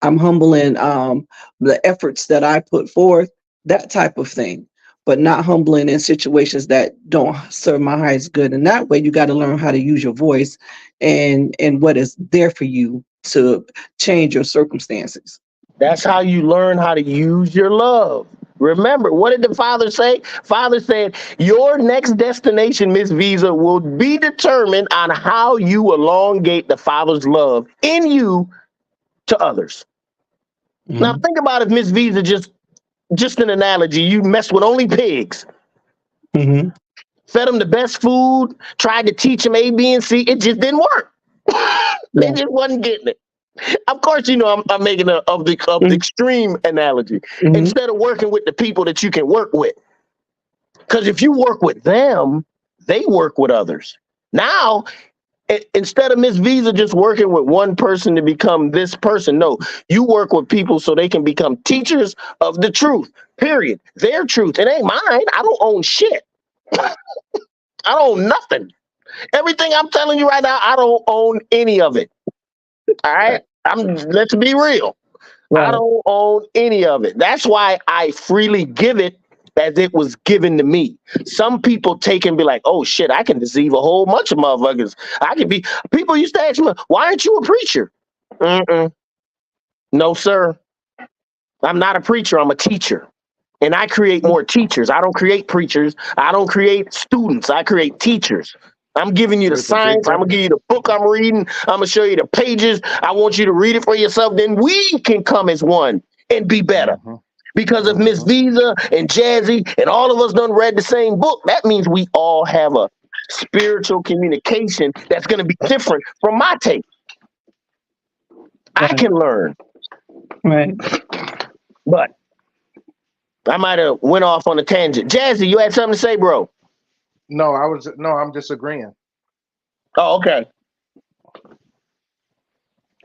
I'm humble in the efforts that I put forth, that type of thing. But not humbling in situations that don't serve my highest good. And that way, you got to learn how to use your voice and what is there for you to change your circumstances. That's how you learn how to use your love. Remember, what did the Father say? Father said, your next destination, Miss Visa, will be determined on how you elongate the Father's love in you to others. Now, Mm-hmm. think about if Miss Visa, just an analogy, you mess with only pigs, Mm-hmm. fed them the best food, tried to teach them A, B, and C. It just didn't work. They Yeah. just wasn't getting it. Of course, you know I'm making of the extreme analogy. Mm-hmm. Instead of working with the people that you can work with, because if you work with them, they work with others. Now, instead of Miss Visa just working with one person to become this person, no, you work with people so they can become teachers of the truth. Period. Their truth. It ain't mine. I don't own shit. I don't own nothing. Everything I'm telling you right now, I don't own any of it. All right. Let's be real. I Right. don't own any of it. That's why I freely give it as it was given to me. Some people take and be like, oh shit, I can deceive a whole bunch of motherfuckers. I can be, people used to ask me, why aren't you a preacher? Mm-mm. No, sir. I'm not a preacher. I'm a teacher. And I create more teachers. I don't create preachers. I don't create students. I create teachers. I'm giving you the There's a big science. I'm going to give you the book I'm reading. I'm going to show you the pages. I want you to read it for yourself. Then we can come as one and be better. Mm-hmm. Because if Miss Visa and Jazzy and all of us done read the same book, that means we all have a spiritual communication that's going to be different from my take. I can learn. Right. But I might have went off on a tangent. Jazzy, you had something to say, bro? No, I'm disagreeing. Oh, okay.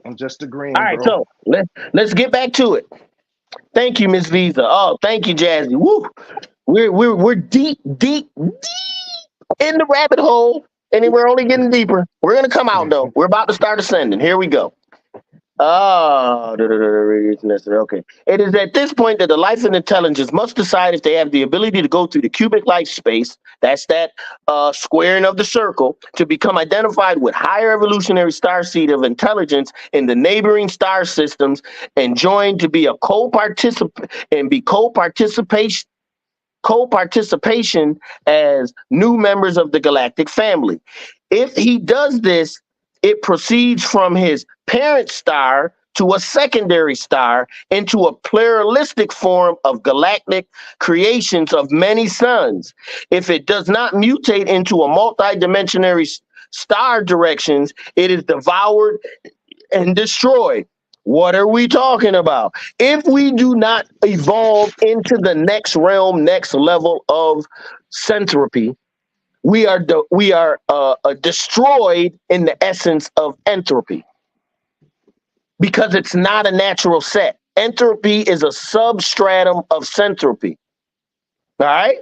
I'm just agreeing, All right, bro. so let's get back to it. Thank you, Miss Visa. Oh, thank you, Jazzy. Woo. We're deep in the rabbit hole, and then we're only getting deeper. We're gonna come out though. We're about to start ascending. Here we go. Oh, okay. It is at this point that the life and intelligence must decide if they have the ability to go through the cubic life space, that's that squaring of the circle, to become identified with higher evolutionary star seed of intelligence in the neighboring star systems and join to be a co-participation as new members of the galactic family. If he does this, it proceeds from his parent star to a secondary star into a pluralistic form of galactic creations of many suns. If it does not mutate into a multidimensionary star directions, it is devoured and destroyed. What are we talking about? If we do not evolve into the next realm, next level of centropy, we are destroyed in the essence of entropy because it's not a natural set. Entropy is a substratum of centropy. All right?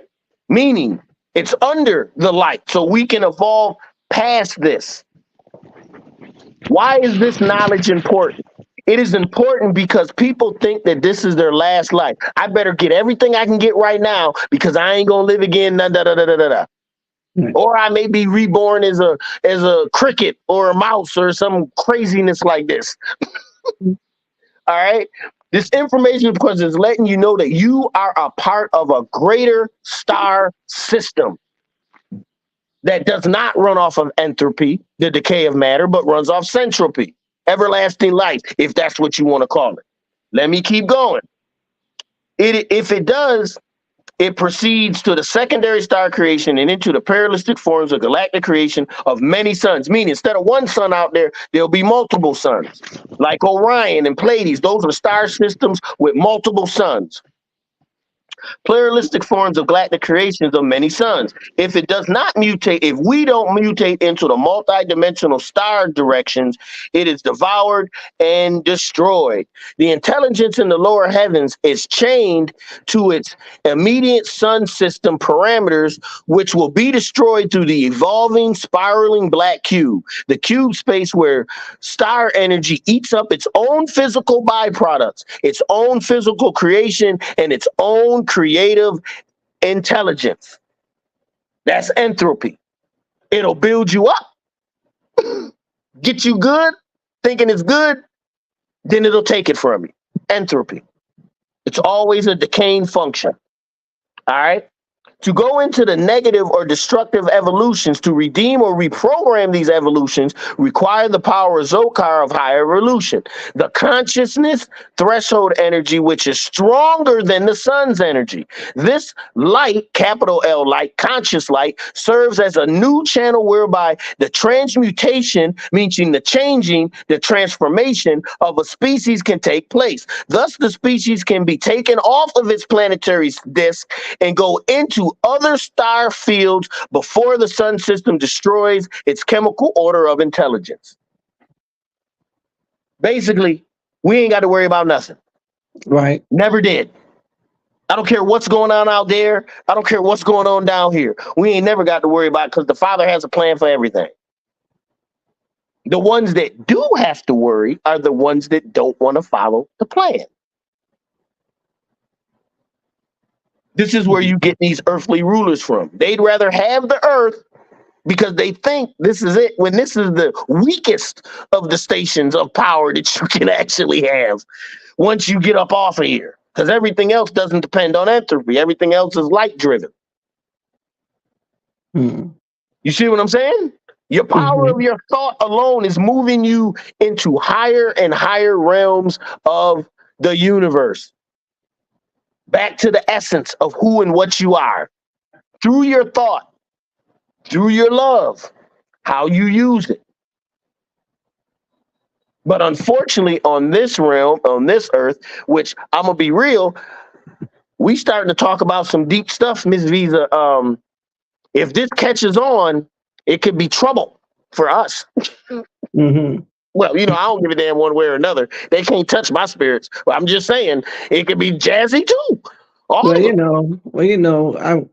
Meaning it's under the light, so we can evolve past this. Why is this knowledge important? It is important because people think that this is their last life. I better get everything I can get right now because I ain't gonna live again. Da, da, da, da, da, da. Or I may be reborn as a cricket or a mouse or some craziness like this. All right. This information, because it's letting you know that you are a part of a greater star system that does not run off of entropy, the decay of matter, but runs off centropy, everlasting life, if that's what you want to call it. Let me keep going. If it does, it proceeds to the secondary star creation and into the parallelistic forms of galactic creation of many suns. Meaning, instead of one sun out there, there'll be multiple suns. Like Orion and Pleiades, those are star systems with multiple suns. Pluralistic forms of galactic creations of many suns. If it does not mutate, if we don't mutate into the multidimensional star directions, it is devoured and destroyed. The intelligence in the lower heavens is chained to its immediate sun system parameters, which will be destroyed through the evolving, spiraling black cube, the cube space where star energy eats up its own physical byproducts, its own physical creation, and its own creative intelligence. That's entropy. It'll build you up, get you good, thinking it's good, then it'll take it from you. Entropy. It's always a decaying function. All right? To go into the negative or destructive evolutions, to redeem or reprogram these evolutions, require the power of Zokar of higher evolution, the consciousness threshold energy, which is stronger than the sun's energy. This light, capital L light, conscious light, serves as a new channel whereby the transmutation, meaning the changing, the transformation of a species can take place. Thus, the species can be taken off of its planetary disk and go into other star fields before the sun system destroys its chemical order of intelligence. Basically, we ain't got to worry about nothing. Right. Never did. I don't care what's going on out there. I don't care what's going on down here. We ain't never got to worry about it because the Father has a plan for everything. The ones that do have to worry are the ones that don't want to follow the plan. This is where you get these earthly rulers from. They'd rather have the earth because they think this is it, when this is the weakest of the stations of power that you can actually have once you get up off of here. Because everything else doesn't depend on entropy. Everything else is light driven. You see what I'm saying? Your power of your thought alone is moving you into higher and higher realms of the universe. Back to the essence of who and what you are. Through your thought, through your love, how you use it. But unfortunately, on this realm, on this earth, which I'm going to be real, we starting to talk about some deep stuff, Miss Visa. If this catches on, it could be trouble for us. Well, you know, I don't give a damn one way or another. They can't touch my spirits. Well, I'm just saying it could be jazzy too. Well, you know,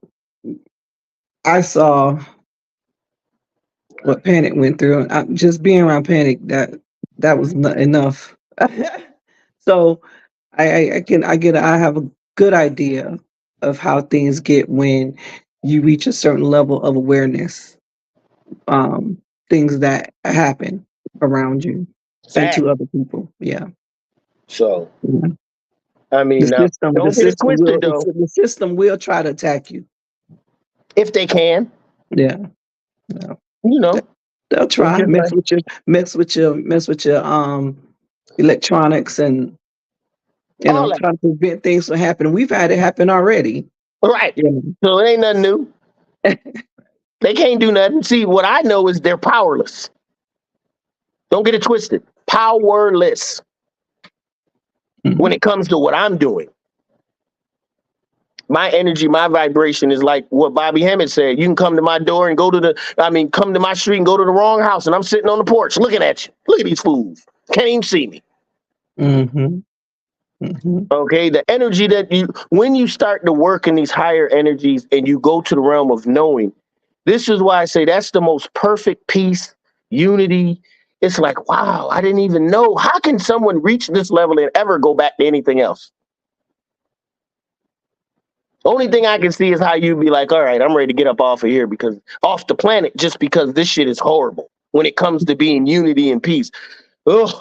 I saw what Panic went through. Just being around Panic, that was not enough. So I have a good idea of how things get when you reach a certain level of awareness. Things that happen around you and to other people. Yeah. So, Yeah. I mean, The system, don't get it twisted, though. the system will try to attack you. If they can. Yeah. No. You know. They'll try mess with your electronics and try to prevent things from happening. We've had it happen already. Right. Yeah. So it ain't nothing new. They can't do nothing. See, what I know is they're powerless. Don't get it twisted. Powerless. When it comes to what I'm doing. My energy, my vibration is like what Bobby Hammond said. You can come to my door and come to my street and go to the wrong house, and I'm sitting on the porch looking at you. Look at these fools. Can't even see me. Okay, the energy when you start to work in these higher energies and you go to the realm of knowing, this is why I say that's the most perfect peace, unity. It's like, wow, I didn't even know. How can someone reach this level and ever go back to anything else? Only thing I can see is how you'd be like, all right, I'm ready to get up off of here off the planet, just because this shit is horrible when it comes to being unity and peace. Ugh.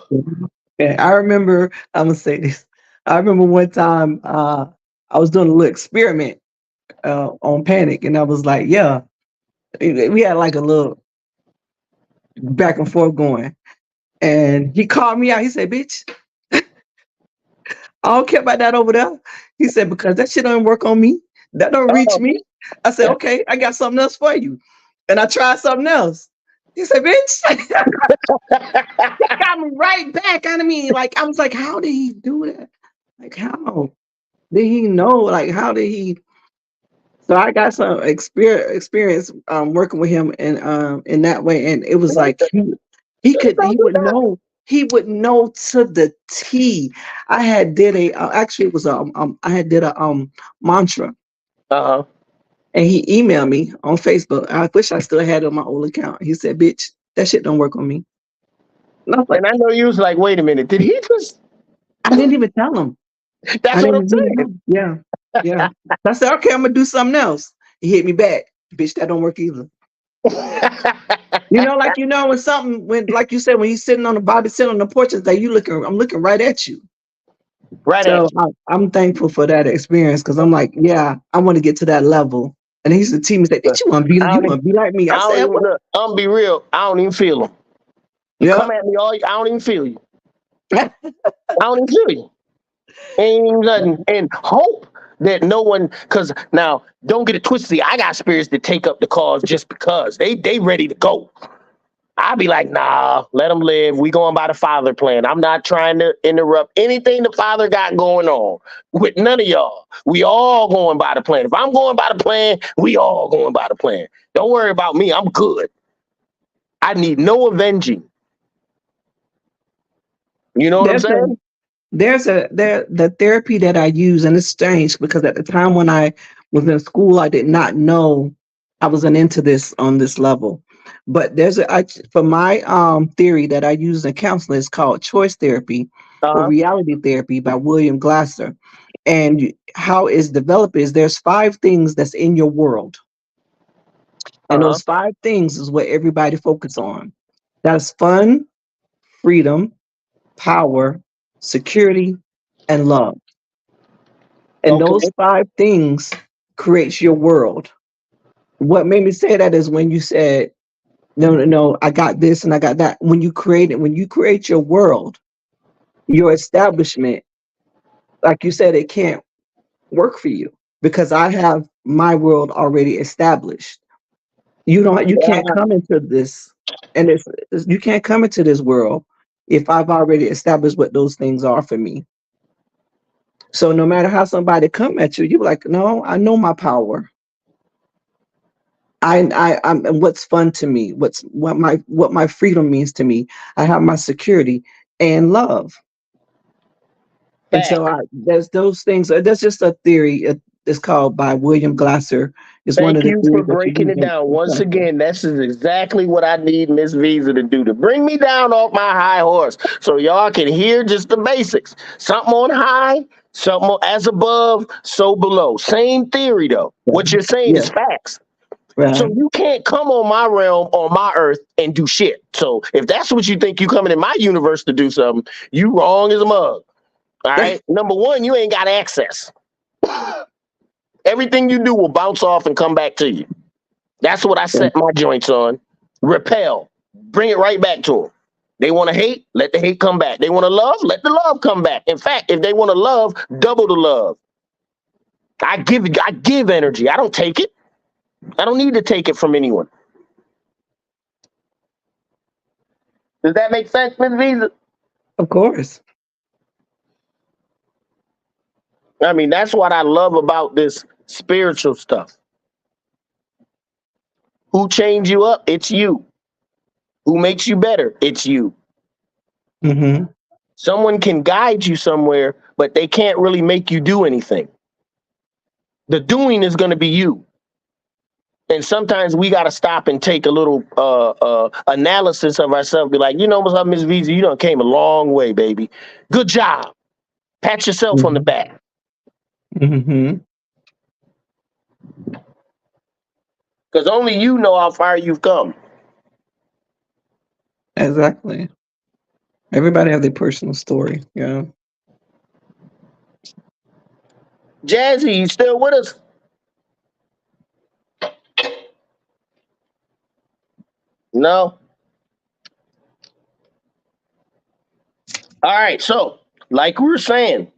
Yeah, I remember, I'm going to say this. I remember one time I was doing a little experiment on Panic, and I was like, yeah, we had like a little back and forth going. And he called me out. He said, bitch, I don't care about that over there. He said, because that shit don't work on me. That don't reach me. I said, okay, I got something else for you. And I tried something else. He said, bitch. He got me right back. I mean, like, I was like, how did he do that? Like, how did he know? Like, how did he? So I got some experience working with him in that way. And it was like, he would know to the T. I had did a mantra. And he emailed me on Facebook. I wish I still had it on my old account. He said, bitch, that shit don't work on me. And I know you was like, wait a minute, did he just? I didn't even tell him. That's what I'm saying. Yeah. I said, okay, I'm gonna do something else. He hit me back. Bitch, that don't work either. When something, like you said, when he's sitting on the porch, it's like I'm looking right at you. I'm thankful for that experience, because I'm like, yeah, I want to get to that level. And he used to tease me, say, bitch, you want to be like me. I said, I'm gonna be real. I don't even feel him. You come at me I don't even feel you. I don't even feel you. Ain't even nothing. And hope that no one, because now don't get it twisted. I got spirits that take up the cause just because they ready to go. I'll be like, nah, let them live. We going by the Father plan. I'm not trying to interrupt anything the Father got going on with none of y'all. We all going by the plan. If I'm going by the plan, we all going by the plan. Don't worry about me. I'm good. I need no avenging. You know what I'm saying? The therapy that I use, and it's strange because at the time when I was in school, I did not know I wasn't into this on this level. But for my theory that I use in counseling, is called choice therapy or reality therapy by William Glasser. And how it's developed is there's 5 things that's in your world. And those 5 things is what everybody focus on. That's fun, freedom, power, security, and love. And those 5 things creates your world. What made me say that is when you said no, I got this and I got that. When you create your world, your establishment, like you said, it can't work for you because I have my world already established. You can't come into this, and you can't come into this world if I've already established what those things are for me. So no matter how somebody come at you, you're like, no, I know my power. I'm and what's fun to me, what my freedom means to me. I have my security and love. And Fact. so there's those things. That's just a theory. It's called by William Glasser. It's one Thank of the you for theories that you breaking use it down. in Once classes. again, this is exactly what I need Miss Visa to do, to bring me down off my high horse so y'all can hear just the basics. Something on high, something as above, so below. Same theory, though. What you're saying Yeah, is facts. So right. you can't come on my realm, on my earth, and do shit. So if that's what you think you coming in my universe to do something, you wrong as a mug. All right? Number one, you ain't got access. Everything you do will bounce off and come back to you. That's what I set my joints on. Repel. Bring it right back to them. They want to hate, let the hate come back. They want to love, let the love come back. In fact, if they want to love, double the love. I give energy. I don't take it. I don't need to take it from anyone. Does that make sense, Ms. Visa? Of course. I mean, that's what I love about this spiritual stuff. Who changed you up? It's you. Who makes you better? It's you. Hmm. Someone can guide you somewhere, but they can't really make you do anything. The doing is going to be you. And sometimes we got to stop and take a little analysis of ourselves. Be like, you know what's up, Miss Visa? You done came a long way, baby. Good job. Pat yourself on the back. Hmm. Because only you know how far you've come. Exactly. Everybody have their personal story. Yeah. Jazzy, you still with us? No? All right. So, like we were saying,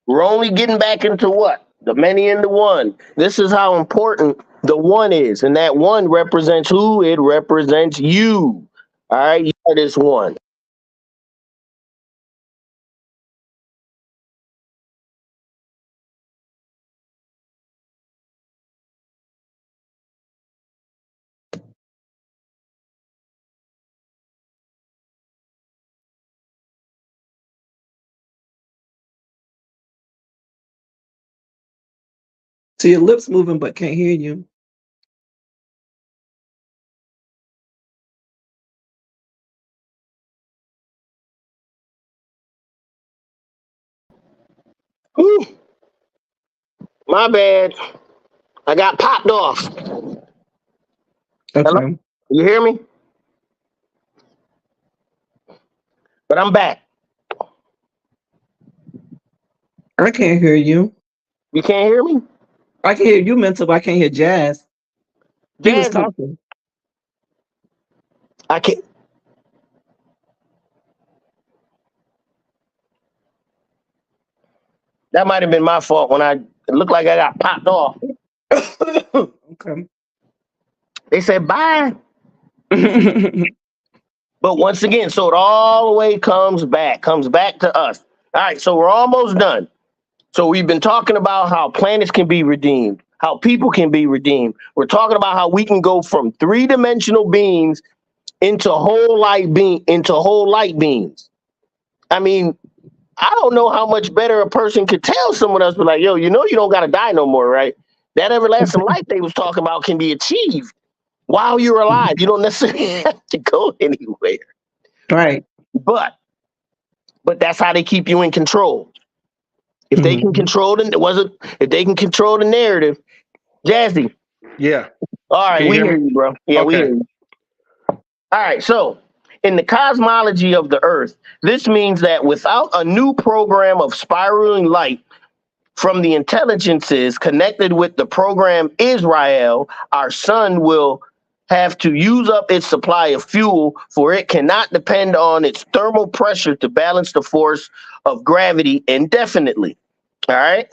we're only getting back into what? The many and the one. This is how important the one is. And that one represents who? It represents you. All right. You are this one. So your lips moving, but can't hear you. Whew, my bad. I got popped off. Hello? Okay. You hear me? But I'm back. I can't hear you. You can't hear me? I can hear you, Mental, but I can't hear Jazz. He was Jazzy, talking. I can't. That might have been my fault when it looked like I got popped off. Okay. They said bye. But once again, so it all the way comes back to us. All right, so we're almost done. So we've been talking about how planets can be redeemed, how people can be redeemed. We're talking about how we can go from three-dimensional beings into whole light beings. I mean, I don't know how much better a person could tell someone else, but like, yo, you know, you don't got to die no more, right? That everlasting life they was talking about can be achieved while you're alive. You don't necessarily have to go anywhere. Right. But that's how they keep you in control. If they can Mhm. control if they can control the narrative, Jazzy. Yeah. All right, Can you we hear hear me? you, bro. Yeah, we Okay. hear you. All right, so in the cosmology of the Earth, this means that without a new program of spiraling light from the intelligences connected with the program Israel, our sun will have to use up its supply of fuel, for it cannot depend on its thermal pressure to balance the force of gravity indefinitely. All right.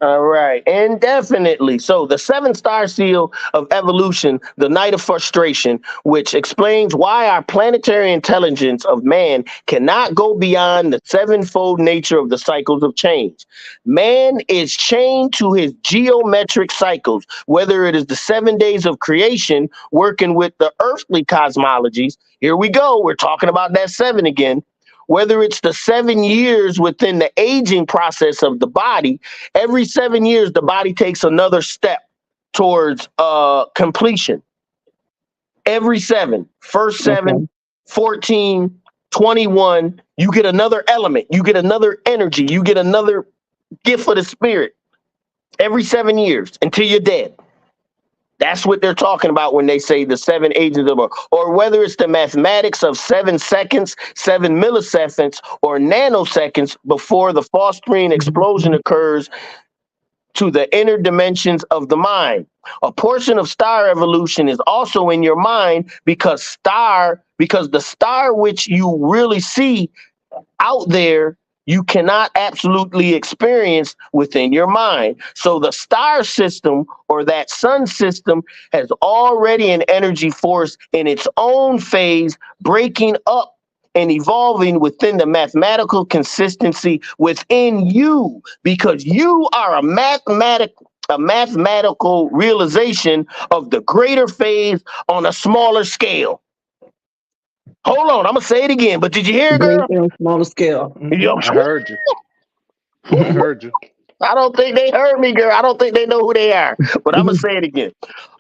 All right, indefinitely. So the 7-star seal of evolution, the night of frustration, which explains why our planetary intelligence of man cannot go beyond the 7-fold nature of the cycles of change. Man is chained to his geometric cycles, whether it is the 7 days of creation, working with the earthly cosmologies. Here we go. We're talking about that 7 again. Whether it's the 7 years within the aging process of the body, every 7 years, the body takes another step towards completion. Every 7, first 7, Okay. 14, 21, you get another element, you get another energy, you get another gift of the spirit every 7 years until you're dead. That's what they're talking about when they say the 7 agents of, or whether it's the mathematics of 7 seconds, 7 milliseconds, or nanoseconds before the fostering explosion occurs to the inner dimensions of the mind. A portion of star evolution is also in your mind because the star which you really see out there, you cannot absolutely experience within your mind. So the star system or that sun system has already an energy force in its own phase, breaking up and evolving within the mathematical consistency within you, because you are a mathematical realization of the greater phase on a smaller scale. Hold on, I'm gonna say it again, but did you hear it, Great girl? on a smaller scale. Yo, I heard you. I heard you. I don't think they heard me, girl. I don't think they know who they are, but I'm gonna say it again.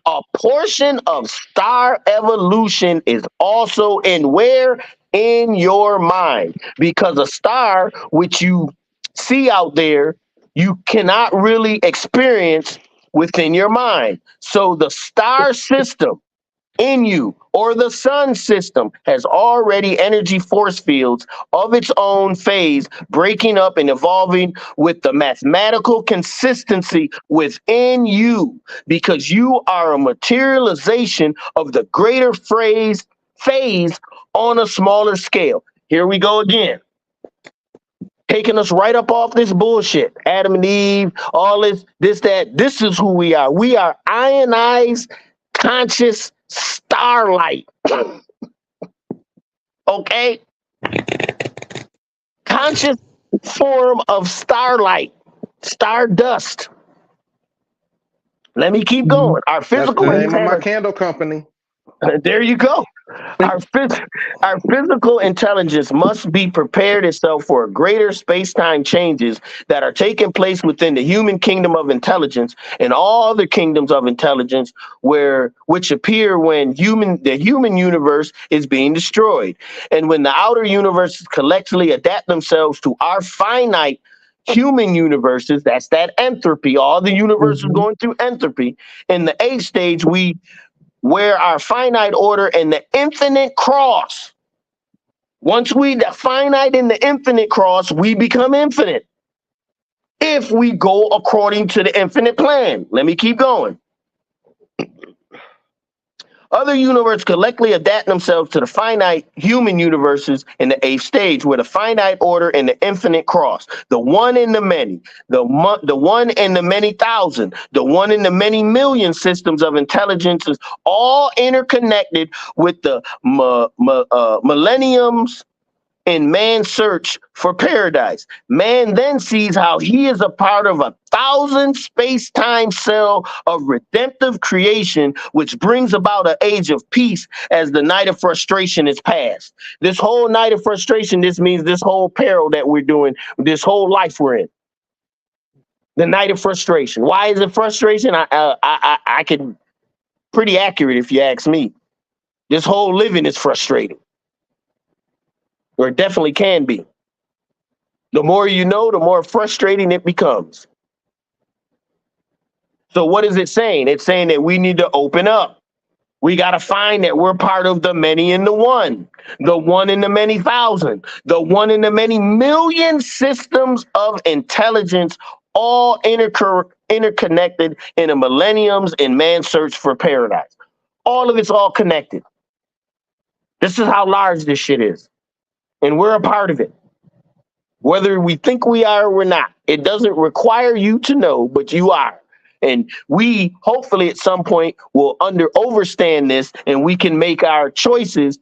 A portion of star evolution is also in where? In your mind, because a star which you see out there, you cannot really experience within your mind. So the star system in you or the sun system has already energy force fields of its own phase, breaking up and evolving with the mathematical consistency within you, because you are a materialization of the greater phase on a smaller scale. Here we go again, taking us right up off this bullshit. Adam and Eve, all this, that. This is who we are. We are ionized, conscious starlight. Okay? Conscious form of starlight, stardust. Let me keep going. Our That's physical the name of my intelligence. candle company. There you go. Our physical intelligence must be prepared itself for greater space-time changes that are taking place within the human kingdom of intelligence and all other kingdoms of intelligence, which appear when the human universe is being destroyed, and when the outer universes collectively adapt themselves to our finite human universes. That's that entropy. All the universe is going through entropy. In the 8th stage, we where our finite order and the infinite cross. Once we the finite and the infinite cross, we become infinite. If we go according to the infinite plan. Let me keep going. Other universes collectively adapt themselves to the finite human universes in the 8th stage, where the finite order and the infinite cross, the one in the many, the one in the many thousand, the one in the many million systems of intelligences, all interconnected with the millenniums in man's search for paradise. Man then sees how he is a part of 1,000 space-time cell of redemptive creation, which brings about an age of peace as the night of frustration is past. This whole night of frustration, this means this whole peril that we're doing, this whole life we're in. The night of frustration. Why is it frustration? I can pretty accurate if you ask me. This whole living is frustrating. Or it definitely can be. The more you know, the more frustrating it becomes. So what is it saying? It's saying that we need to open up. We got to find that we're part of the many in the one in the many thousand, the one in the many million systems of intelligence, all interconnected in a millenniums in man's search for paradise. All of it's all connected. This is how large this shit is. And we're a part of it. Whether we think we are or we're not. It doesn't require you to know, but you are. And we hopefully at some point will overstand this, and we can make our choices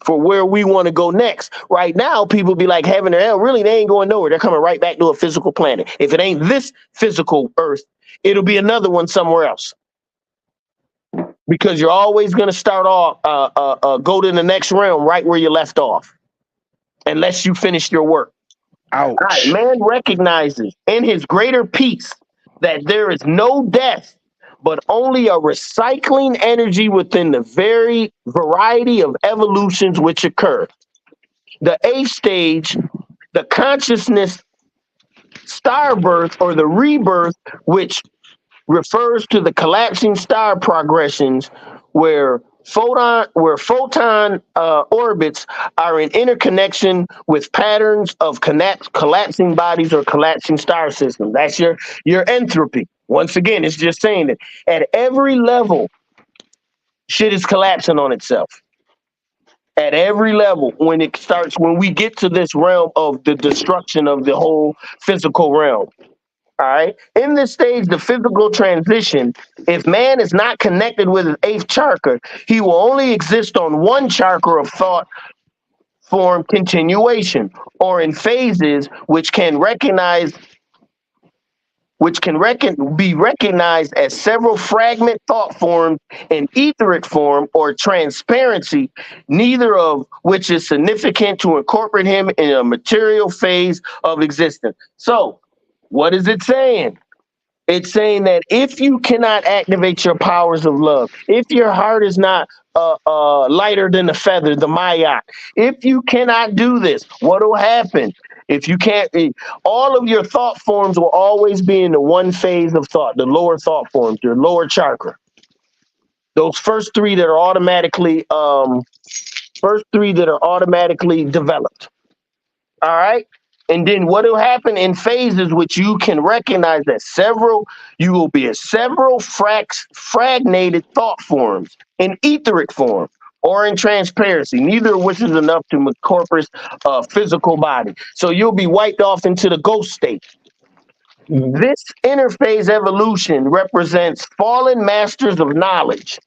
for where we want to go next. Right now, people be like heaven or hell. Really, they ain't going nowhere. They're coming right back to a physical planet. If it ain't this physical Earth, it'll be another one somewhere else. Because you're always going to start off, go to the next realm right where you left off, unless you finish your work. Ouch. Right, man recognizes in his greater peace that there is no death, but only a recycling energy within the very variety of evolutions which occur. The eighth stage, the consciousness starbirth or the rebirth, which refers to the collapsing star progressions where photon orbits are in interconnection with patterns of collapsing bodies or collapsing star systems. That's your entropy. Once again, it's just saying that at every level, shit is collapsing on itself. At every level, when we get to this realm of the destruction of the whole physical realm. All right. In this stage, the physical transition, if man is not connected with his eighth chakra, he will only exist on one chakra of thought form continuation, or in phases which can be recognized as several fragment thought forms in etheric form or transparency, neither of which is significant to incorporate him in a material phase of existence. So, what is it saying? It's saying that if you cannot activate your powers of love, if your heart is not lighter than the feather, the Mayat, if you cannot do this, what will happen? If you can't, all of your thought forms will always be in the one phase of thought, the lower thought forms, your lower chakra. Those first three that are automatically developed. All right. And then what will happen in phases, which you can recognize that you will be at several fragmented thought forms in etheric form or in transparency, neither of which is enough to incorporate a physical body. So you'll be wiped off into the ghost state. This interphase evolution represents fallen masters of knowledge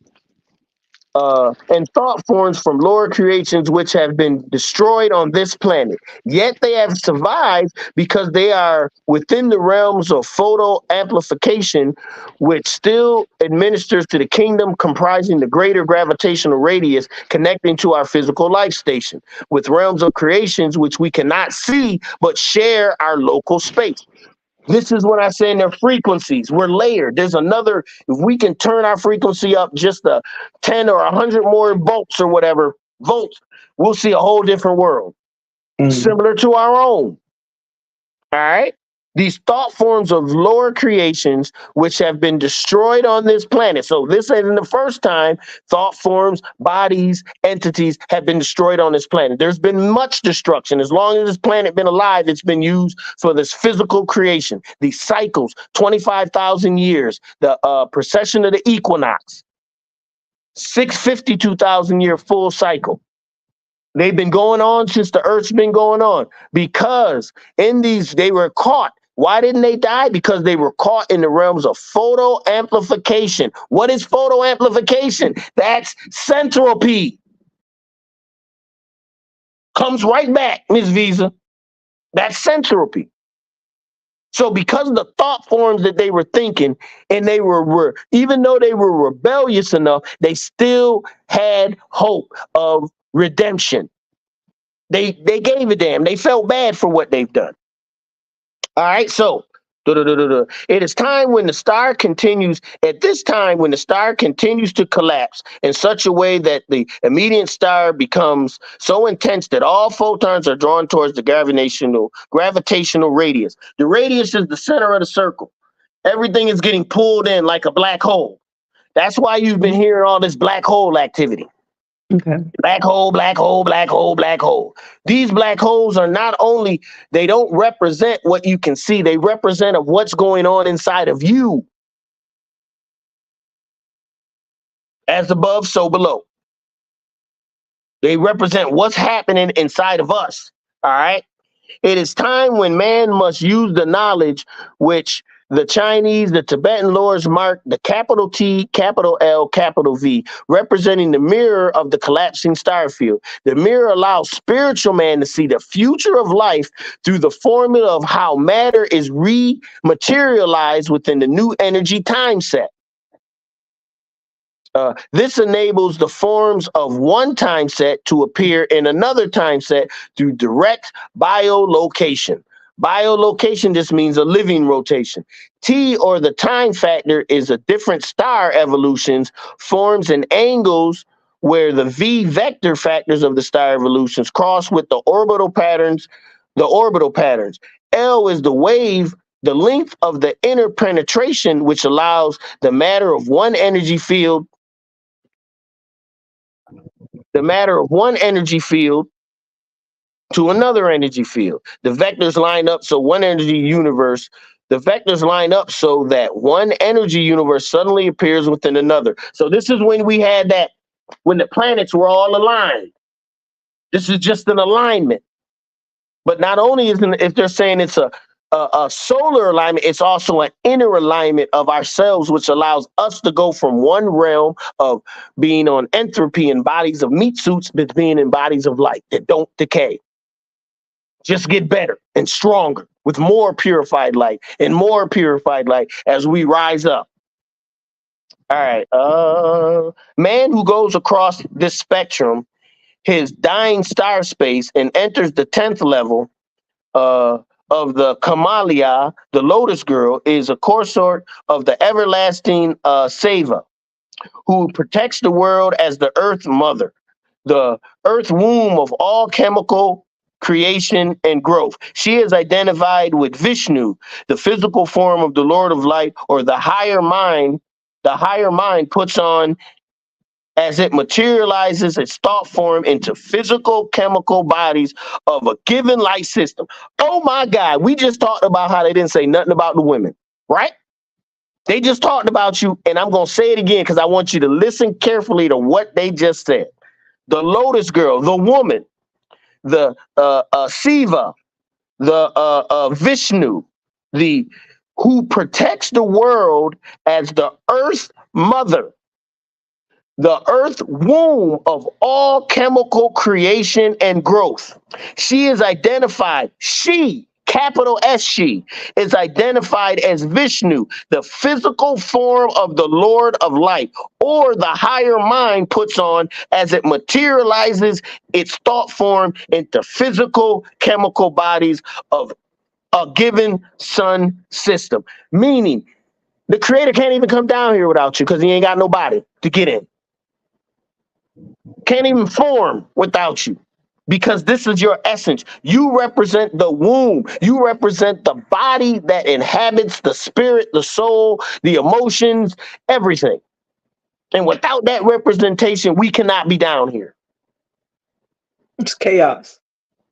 and thought forms from lower creations which have been destroyed on this planet. Yet they have survived because they are within the realms of photo amplification, which still administers to the kingdom comprising the greater gravitational radius connecting to our physical life station, with realms of creations which we cannot see but share our local space. This is what I say in their frequencies. We're layered. There's another, if we can turn our frequency up just 10 or 100 more volts or whatever, we'll see a whole different world, similar to our own. All right? These thought forms of lower creations, which have been destroyed on this planet. So this isn't the first time thought forms, bodies, entities have been destroyed on this planet. There's been much destruction. As long as this planet been alive, it's been used for this physical creation. These cycles, 25,000 years, the precession of the equinox, 652,000 year full cycle. They've been going on since the Earth's been going on, because in these, they were caught. Why didn't they die? Because they were caught in the realms of photo amplification. What is photo amplification? That's centropy. Comes right back, Ms. Visa. That's centropy. So because of the thought forms that they were thinking, and they were even though they were rebellious enough, they still had hope of redemption. They gave a damn. They felt bad for what they've done. All right, so it is time when the star continues. At this time, when the star continues to collapse in such a way that the immediate star becomes so intense that all photons are drawn towards the gravitational radius. The radius is the center of the circle. Everything is getting pulled in like a black hole. That's why you've been hearing all this black hole activity. Okay. Black hole, black hole, black hole, black hole. These black holes are not only, they don't represent what you can see, they represent of what's going on inside of you. As above, so below. They represent what's happening inside of us. All right. It is time when man must use the knowledge which the Chinese, the Tibetan lords mark the capital T, capital L, capital V, representing the mirror of the collapsing star field. The mirror allows spiritual man to see the future of life through the formula of how matter is rematerialized within the new energy time set. This enables the forms of one time set to appear in another time set through direct biolocation. Biolocation just means a living rotation. T, or the time factor, is a different star evolutions, forms, and angles where the V vector factors of the star evolutions cross with the orbital patterns. L is the wave, the length of the inner penetration, which allows the matter of one energy field to another energy field. The vectors line up so the vectors line up so that one energy universe suddenly appears within another. So this is when we had that, when the planets were all aligned. This is just an alignment. But not only if they're saying it's a solar alignment, it's also an inner alignment of ourselves, which allows us to go from one realm of being on entropy in bodies of meat suits to being in bodies of light that don't decay. Just get better and stronger with more purified light and more purified light as we rise up. All right. Man who goes across this spectrum, his dying star space, and enters the 10th level of the Kamalia, the Lotus Girl, is a consort of the everlasting Seva, who protects the world as the Earth Mother, the Earth womb of all chemical creation and growth. She is identified with Vishnu, the physical form of the Lord of Light, or the higher mind. The higher mind puts on as it materializes its thought form into physical chemical bodies of a given light system. Oh my God, we just talked about how they didn't say nothing about the women, right? They just talked about you, and I'm going to say it again because I want you to listen carefully to what they just said. The Lotus Girl, the woman, the Shiva, the Vishnu, the who protects the world as the Earth Mother, the Earth womb of all chemical creation and growth. She is identified, capital S, she is identified as Vishnu, the physical form of the Lord of Light, or the higher mind puts on as it materializes its thought form into physical chemical bodies of a given sun system. Meaning, the creator can't even come down here without you because he ain't got no body to get in. Can't even form without you because this is your essence. You represent the womb. You represent the body that inhabits the spirit, the soul, the emotions, everything. And without that representation, we cannot be down here. It's chaos.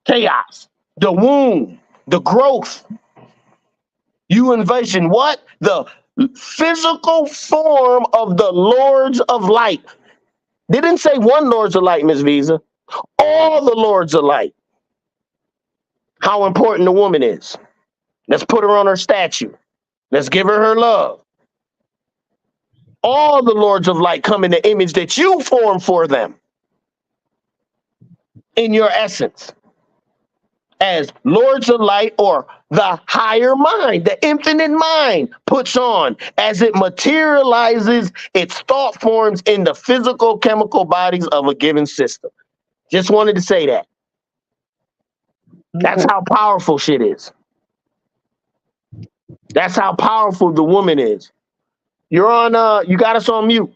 Chaos. The womb, the growth. You envision what? The physical form of the Lords of Light. They didn't say one Lords of Light, Miss Visa. All the Lords of Light. How important the woman is. Let's put her on her statue. Let's give her love. All the Lords of Light come in the image that you form for them. In your essence. As Lords of Light, or the higher mind, the infinite mind puts on as it materializes its thought forms in the physical chemical bodies of a given system. Just wanted to say that. That's how powerful shit is. That's how powerful the woman is. You're on, you got us on mute.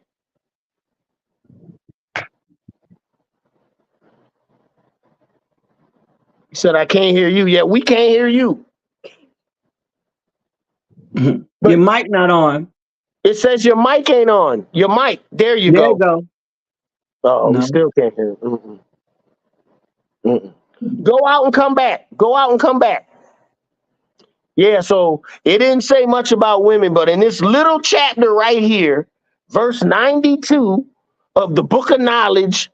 He said, I can't hear you. Yeah, we can't hear you. Your mic not on. It says your mic ain't on. Your mic. There you There go. you go. Oh, we No. still can't hear. Mm-mm. Mm-mm. Go out and come back. Go out and come back. Yeah, so it didn't say much about women, but in this little chapter right here, verse 92 of the Book of Knowledge,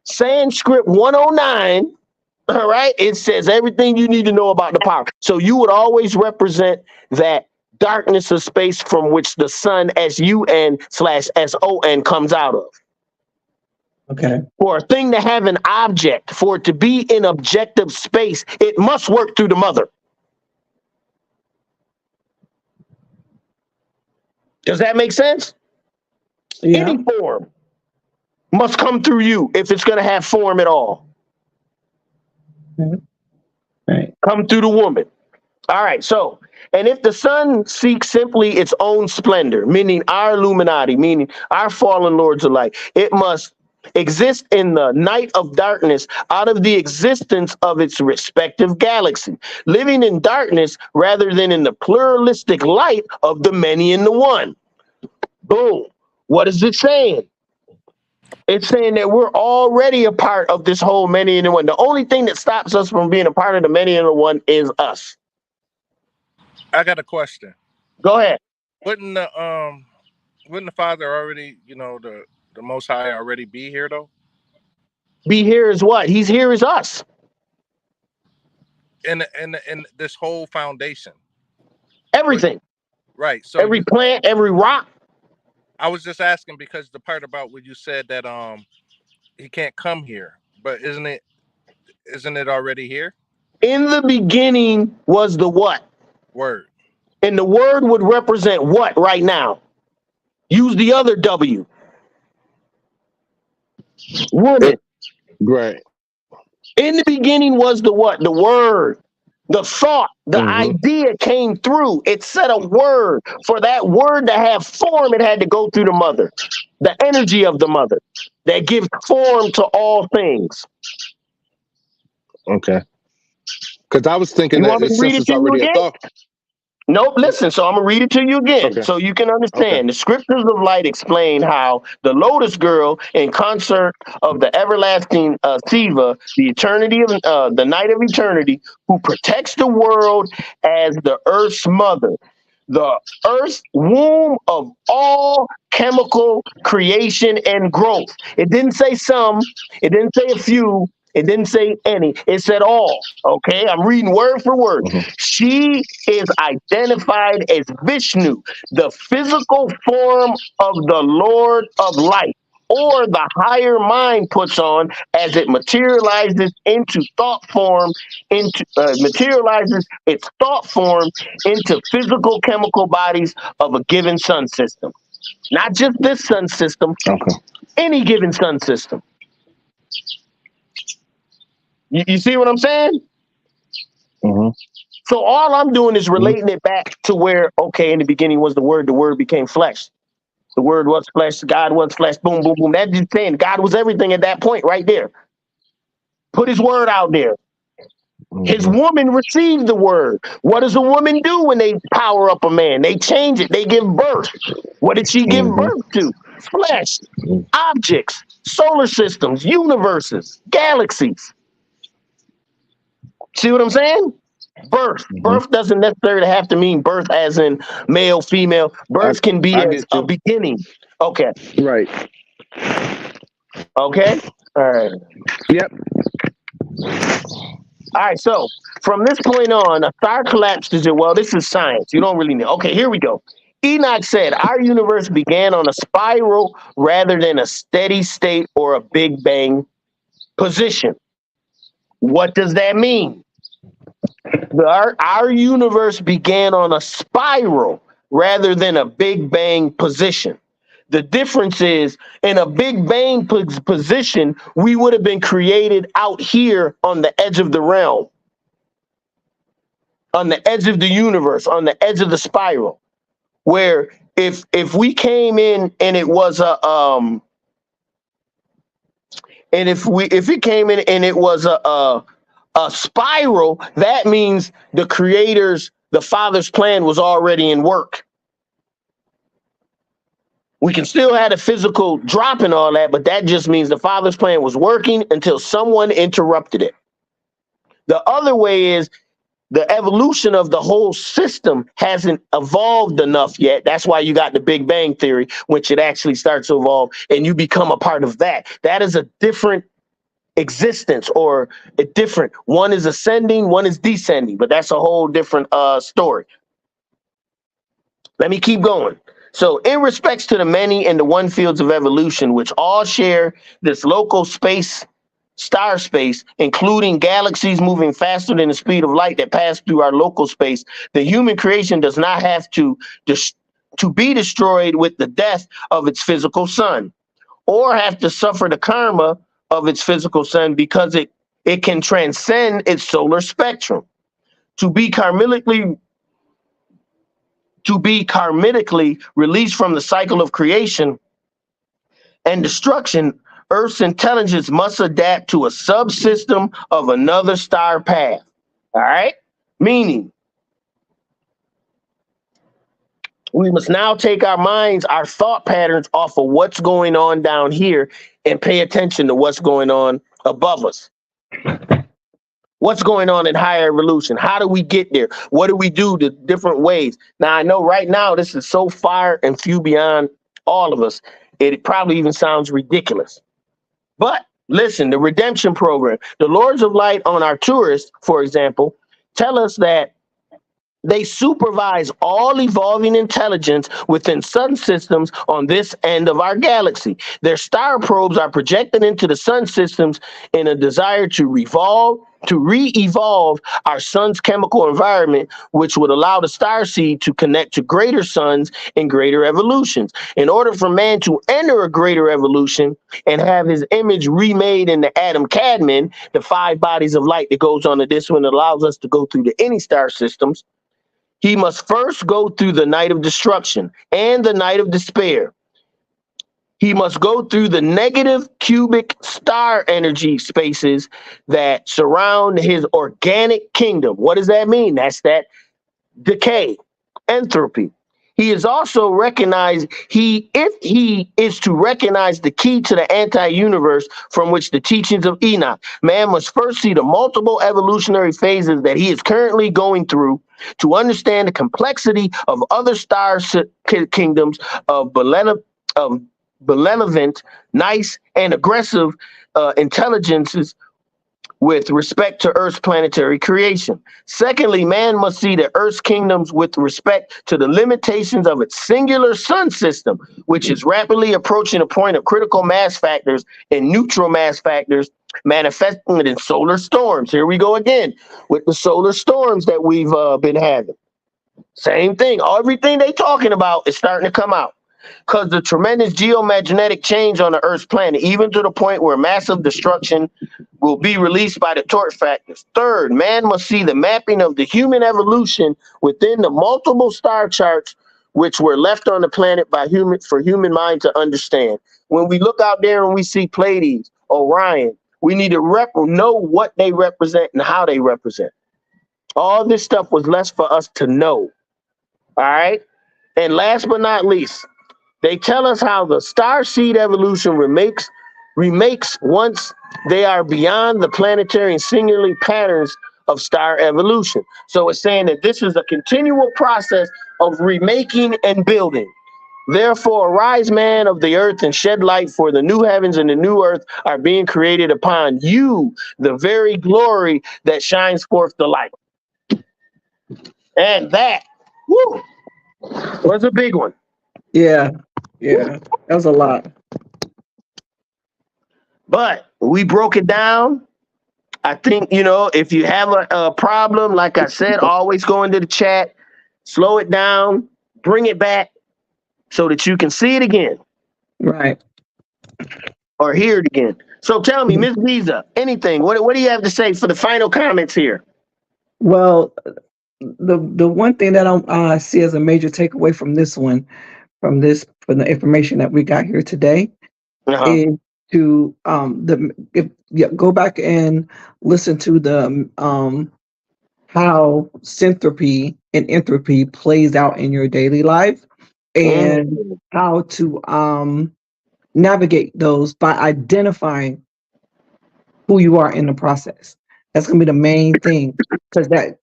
Sanskrit 109, all right, it says everything you need to know about the power. So you would always represent that darkness of space from which the sun, SUN/SON, comes out of. Okay. For a thing to have an object, for it to be in objective space, it must work through the mother. Does that make sense? Yeah. Any form must come through you if it's going to have form at all. Right. Come through the woman. All right, so, and if the sun seeks simply its own splendor, meaning our Illuminati, meaning our fallen lords of light, it must exist in the night of darkness out of the existence of its respective galaxy, living in darkness rather than in the pluralistic light of the many in the one. Boom. What is it saying? It's saying that we're already a part of this whole many in the one. The only thing that stops us from being a part of the many in the one is us. I got a question. Go ahead. Wouldn't the Father already, the Most High already be here though? Be here is what? He's here is us. In this whole foundation. Everything. Right. So every plant, every rock. I was just asking because the part about what you said that he can't come here, but isn't it already here? In the beginning was the what? Word. And the word would represent what right now? Use the other W. Woman. Right. In the beginning was the what? The word. The thought, the idea came through. It said a word. For that word to have form, it had to go through the mother. The energy of the mother that gives form to all things. Okay. Because I was thinking You that want me to read it it's to you already a again? thought. Nope, listen, so I'm going to read it to you again Okay. so you can understand. Okay. The scriptures of light explain how the Lotus Girl, in concert of the everlasting Siva, the eternity of the night of eternity, who protects the world as the earth's mother, the earth's womb of all chemical creation and growth. It didn't say some, it didn't say a few, it didn't say any, it said all. Okay, I'm reading word for word. She is identified as Vishnu, the physical form of the Lord of light, or the higher mind puts on as it materializes into thought form, materializes its thought form into physical chemical bodies of a given sun system. Not just this sun system, any given sun system. You see what I'm saying? So all I'm doing is relating it back to where, okay, in the beginning was the word became flesh. The word was flesh, God was flesh, boom, boom, boom. That's just saying God was everything at that point right there. Put his word out there. His woman received the word. What does a woman do when they power up a man? They change it. They give birth. What did she give birth to? Flesh, objects, solar systems, universes, galaxies. See what I'm saying? Birth. Birth doesn't necessarily have to mean birth as in male, female. Birth can be as a beginning. Okay. Right. Okay. All right. Yep. All right. So from this point on, a star collapses. Well, this is science. You don't really know. Okay. Here we go. Enoch said our universe began on a spiral rather than a steady state or a big bang position. What does that mean? Our universe began on a spiral rather than a big bang position. The difference is in a big bang position, we would have been created out here on the edge of the realm, on the edge of the universe, on the edge of the spiral, where if we came in and it was a and if it came in and it was a spiral, that means the Father's plan was already in work. We can still have a physical drop and all that, but that just means the Father's plan was working until someone interrupted it. The other way is the evolution of the whole system hasn't evolved enough yet. That's why you got the Big Bang Theory, which it actually starts to evolve and you become a part of that. That is a different existence, or a different, one is ascending, one is descending, but that's a whole different story. Let me keep going. So in respects to the many and the one fields of evolution, which all share this local space, star space, including galaxies moving faster than the speed of light that pass through our local space, the human creation does not have to be destroyed with the death of its physical sun, or have to suffer the karma of its physical sun, because it can transcend its solar spectrum. To be karmically released from the cycle of creation and destruction, Earth's intelligence must adapt to a subsystem of another star path. All right? Meaning, we must now take our minds, our thought patterns off of what's going on down here and pay attention to what's going on above us. What's going on in higher evolution? How do we get there? What do we do the different ways? Now, I know right now this is so far and few beyond all of us, it probably even sounds ridiculous. But listen, the redemption program, the Lords of Light on Arcturus, for example, tell us that they supervise all evolving intelligence within sun systems on this end of our galaxy. Their star probes are projected into the sun systems in a desire to re-evolve our sun's chemical environment, which would allow the star seed to connect to greater suns and greater evolutions. In order for man to enter a greater evolution and have his image remade in the Adam Cadman, the 5 bodies of light that goes on to this one that allows us to go through the any star systems, he must first go through the night of destruction and the night of despair. He must go through the negative cubic star energy spaces that surround his organic kingdom. What does that mean? That's that decay, entropy. He is also recognized, if he is to recognize the key to the anti-universe from which the teachings of Enoch, man must first see the multiple evolutionary phases that he is currently going through to understand the complexity of other star kingdoms of benevolent, nice, and aggressive intelligences with respect to Earth's planetary creation. Secondly, man must see the Earth's kingdoms with respect to the limitations of its singular sun system, which is rapidly approaching a point of critical mass factors and neutral mass factors manifesting in solar storms. Here we go again with the solar storms that we've been having. Same thing. Everything they talking about is starting to come out. Because the tremendous geomagnetic change on the Earth's planet, even to the point where massive destruction will be released by the torch factors. Third, man must see the mapping of the human evolution within the multiple star charts which were left on the planet by for human mind to understand. When we look out there and we see Pleiades, Orion, we need to know what they represent and how they represent. All this stuff was left for us to know. All right. And last but not least, they tell us how the star seed evolution remakes once they are beyond the planetary and singularly patterns of star evolution. So it's saying that this is a continual process of remaking and building. Therefore, arise, man of the earth, and shed light, for the new heavens and the new earth are being created upon you, the very glory that shines forth the light. And that, woo, was a big one. Yeah, that was a lot. But we broke it down. I think, if you have a problem, like I said, always go into the chat, slow it down, bring it back so that you can see it again. Right. Or hear it again. So tell me, Ms. Visa, anything, what do you have to say for the final comments here? Well, the one thing that I see as a major takeaway from this one, from the information that we got here today, is to go back and listen to the how synthropy and entropy plays out in your daily life, and how to navigate those by identifying who you are in the process. That's going to be the main thing, because that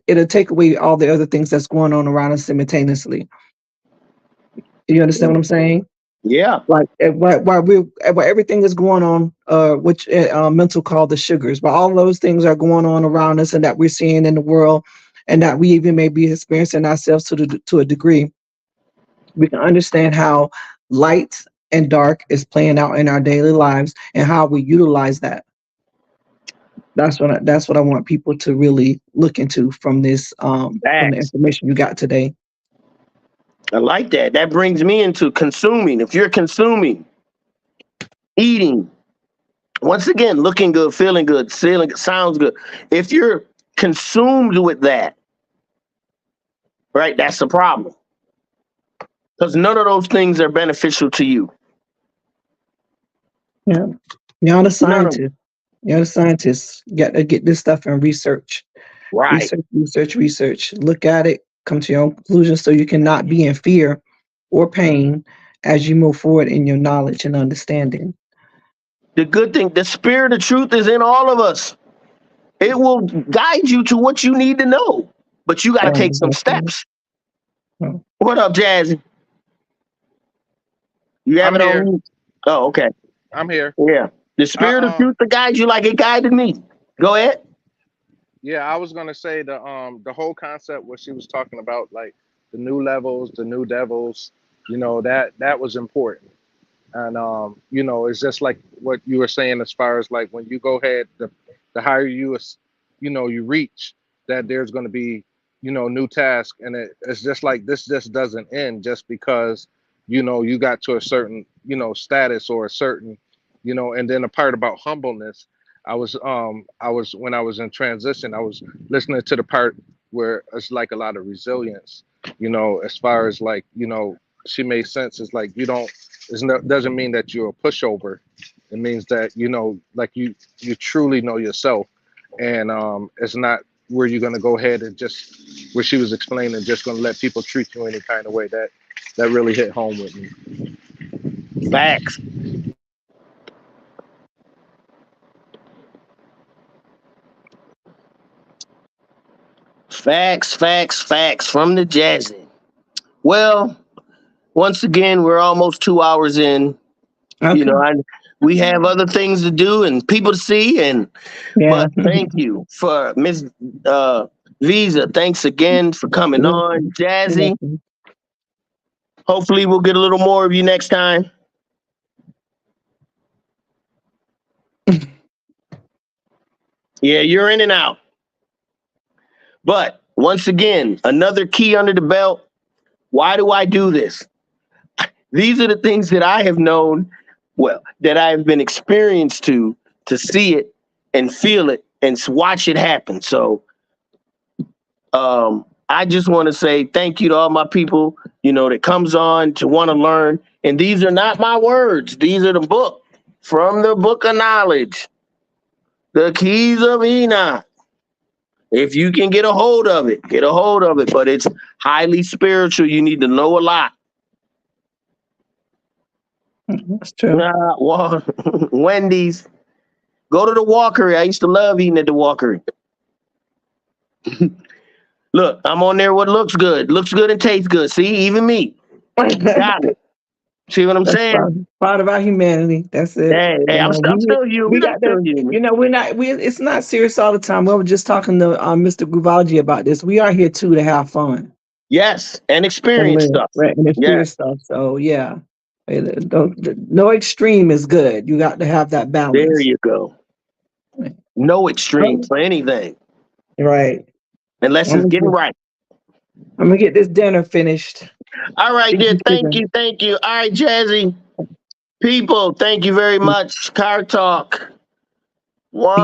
it'll take away all the other things that's going on around us simultaneously. Do you understand what I'm saying? Yeah. Like while everything is going on, which mental call the sugars, but all those things are going on around us and that we're seeing in the world, and that we even may be experiencing ourselves to a degree, we can understand how light and dark is playing out in our daily lives and how we utilize that. That's what I want people to really look into from this from the information you got today. I like that. That brings me into consuming. If you're consuming, eating, once again, looking good, feeling good, sounds good. If you're consumed with that, right, that's the problem. Because none of those things are beneficial to you. Yeah. You're not a scientist. You're a scientist. You got to get this stuff and research. Right. Research. Look at it, come to your own conclusions so you cannot be in fear or pain as you move forward in your knowledge and understanding. The good thing, the spirit of truth is in all of us. It will guide you to what you need to know, but you got to take some steps. What up, Jazzy? You have I'm it here. on? Oh, okay. I'm here. Yeah. The spirit of truth to guide you like it guided me. Go ahead. Yeah, I was gonna say the whole concept what she was talking about, like the new levels, the new devils, that was important. And it's just like what you were saying as far as like when you go ahead, the higher you reach, that there's gonna be, new tasks, and it's just like this just doesn't end just because you got to a certain status or a certain and then the part about humbleness. I was when I was in transition, I was listening to the part where it's like a lot of resilience, as far as like, she made sense. It's like doesn't mean that you're a pushover. It means that, like you truly know yourself. And it's not where you're gonna go ahead and just where she was explaining, just gonna let people treat you any kind of way. That really hit home with me. Facts. Facts from the Jazzy. Well, once again, we're almost 2 hours in. Okay. We have other things to do and people to see. But thank you for Miss Visa. Thanks again for coming on, Jazzy. Hopefully, we'll get a little more of you next time. Yeah, you're in and out. But once again, another key under the belt. Why do I do this? These are the things that I have known, that I've been experienced to see it and feel it and watch it happen. So I just want to say thank you to all my people, that comes on to want to learn. And these are not my words. These are the book from the book of knowledge, the keys of Enoch. If you can get a hold of it, get a hold of it. But it's highly spiritual. You need to know a lot. That's true. Wendy's. Go to the Walkery. I used to love eating at the Walkery. Look, I'm on there. What looks good and tastes good. See, even me. Got it. See what I'm saying? Part of our humanity. That's it. Hey, I'm still human. We got that. It's not serious all the time. We were just talking to Mr. Guvalji about this. We are here too to have fun. Yes, and experience stuff. Right, and experience stuff. So yeah, no extreme is good. You got to have that balance. There you go. No extreme for anything. Right. Unless it's getting right. I'm gonna get this dinner finished. All right, dear. Thank you. All right, Jazzy. People, thank you very much. Car Talk. 1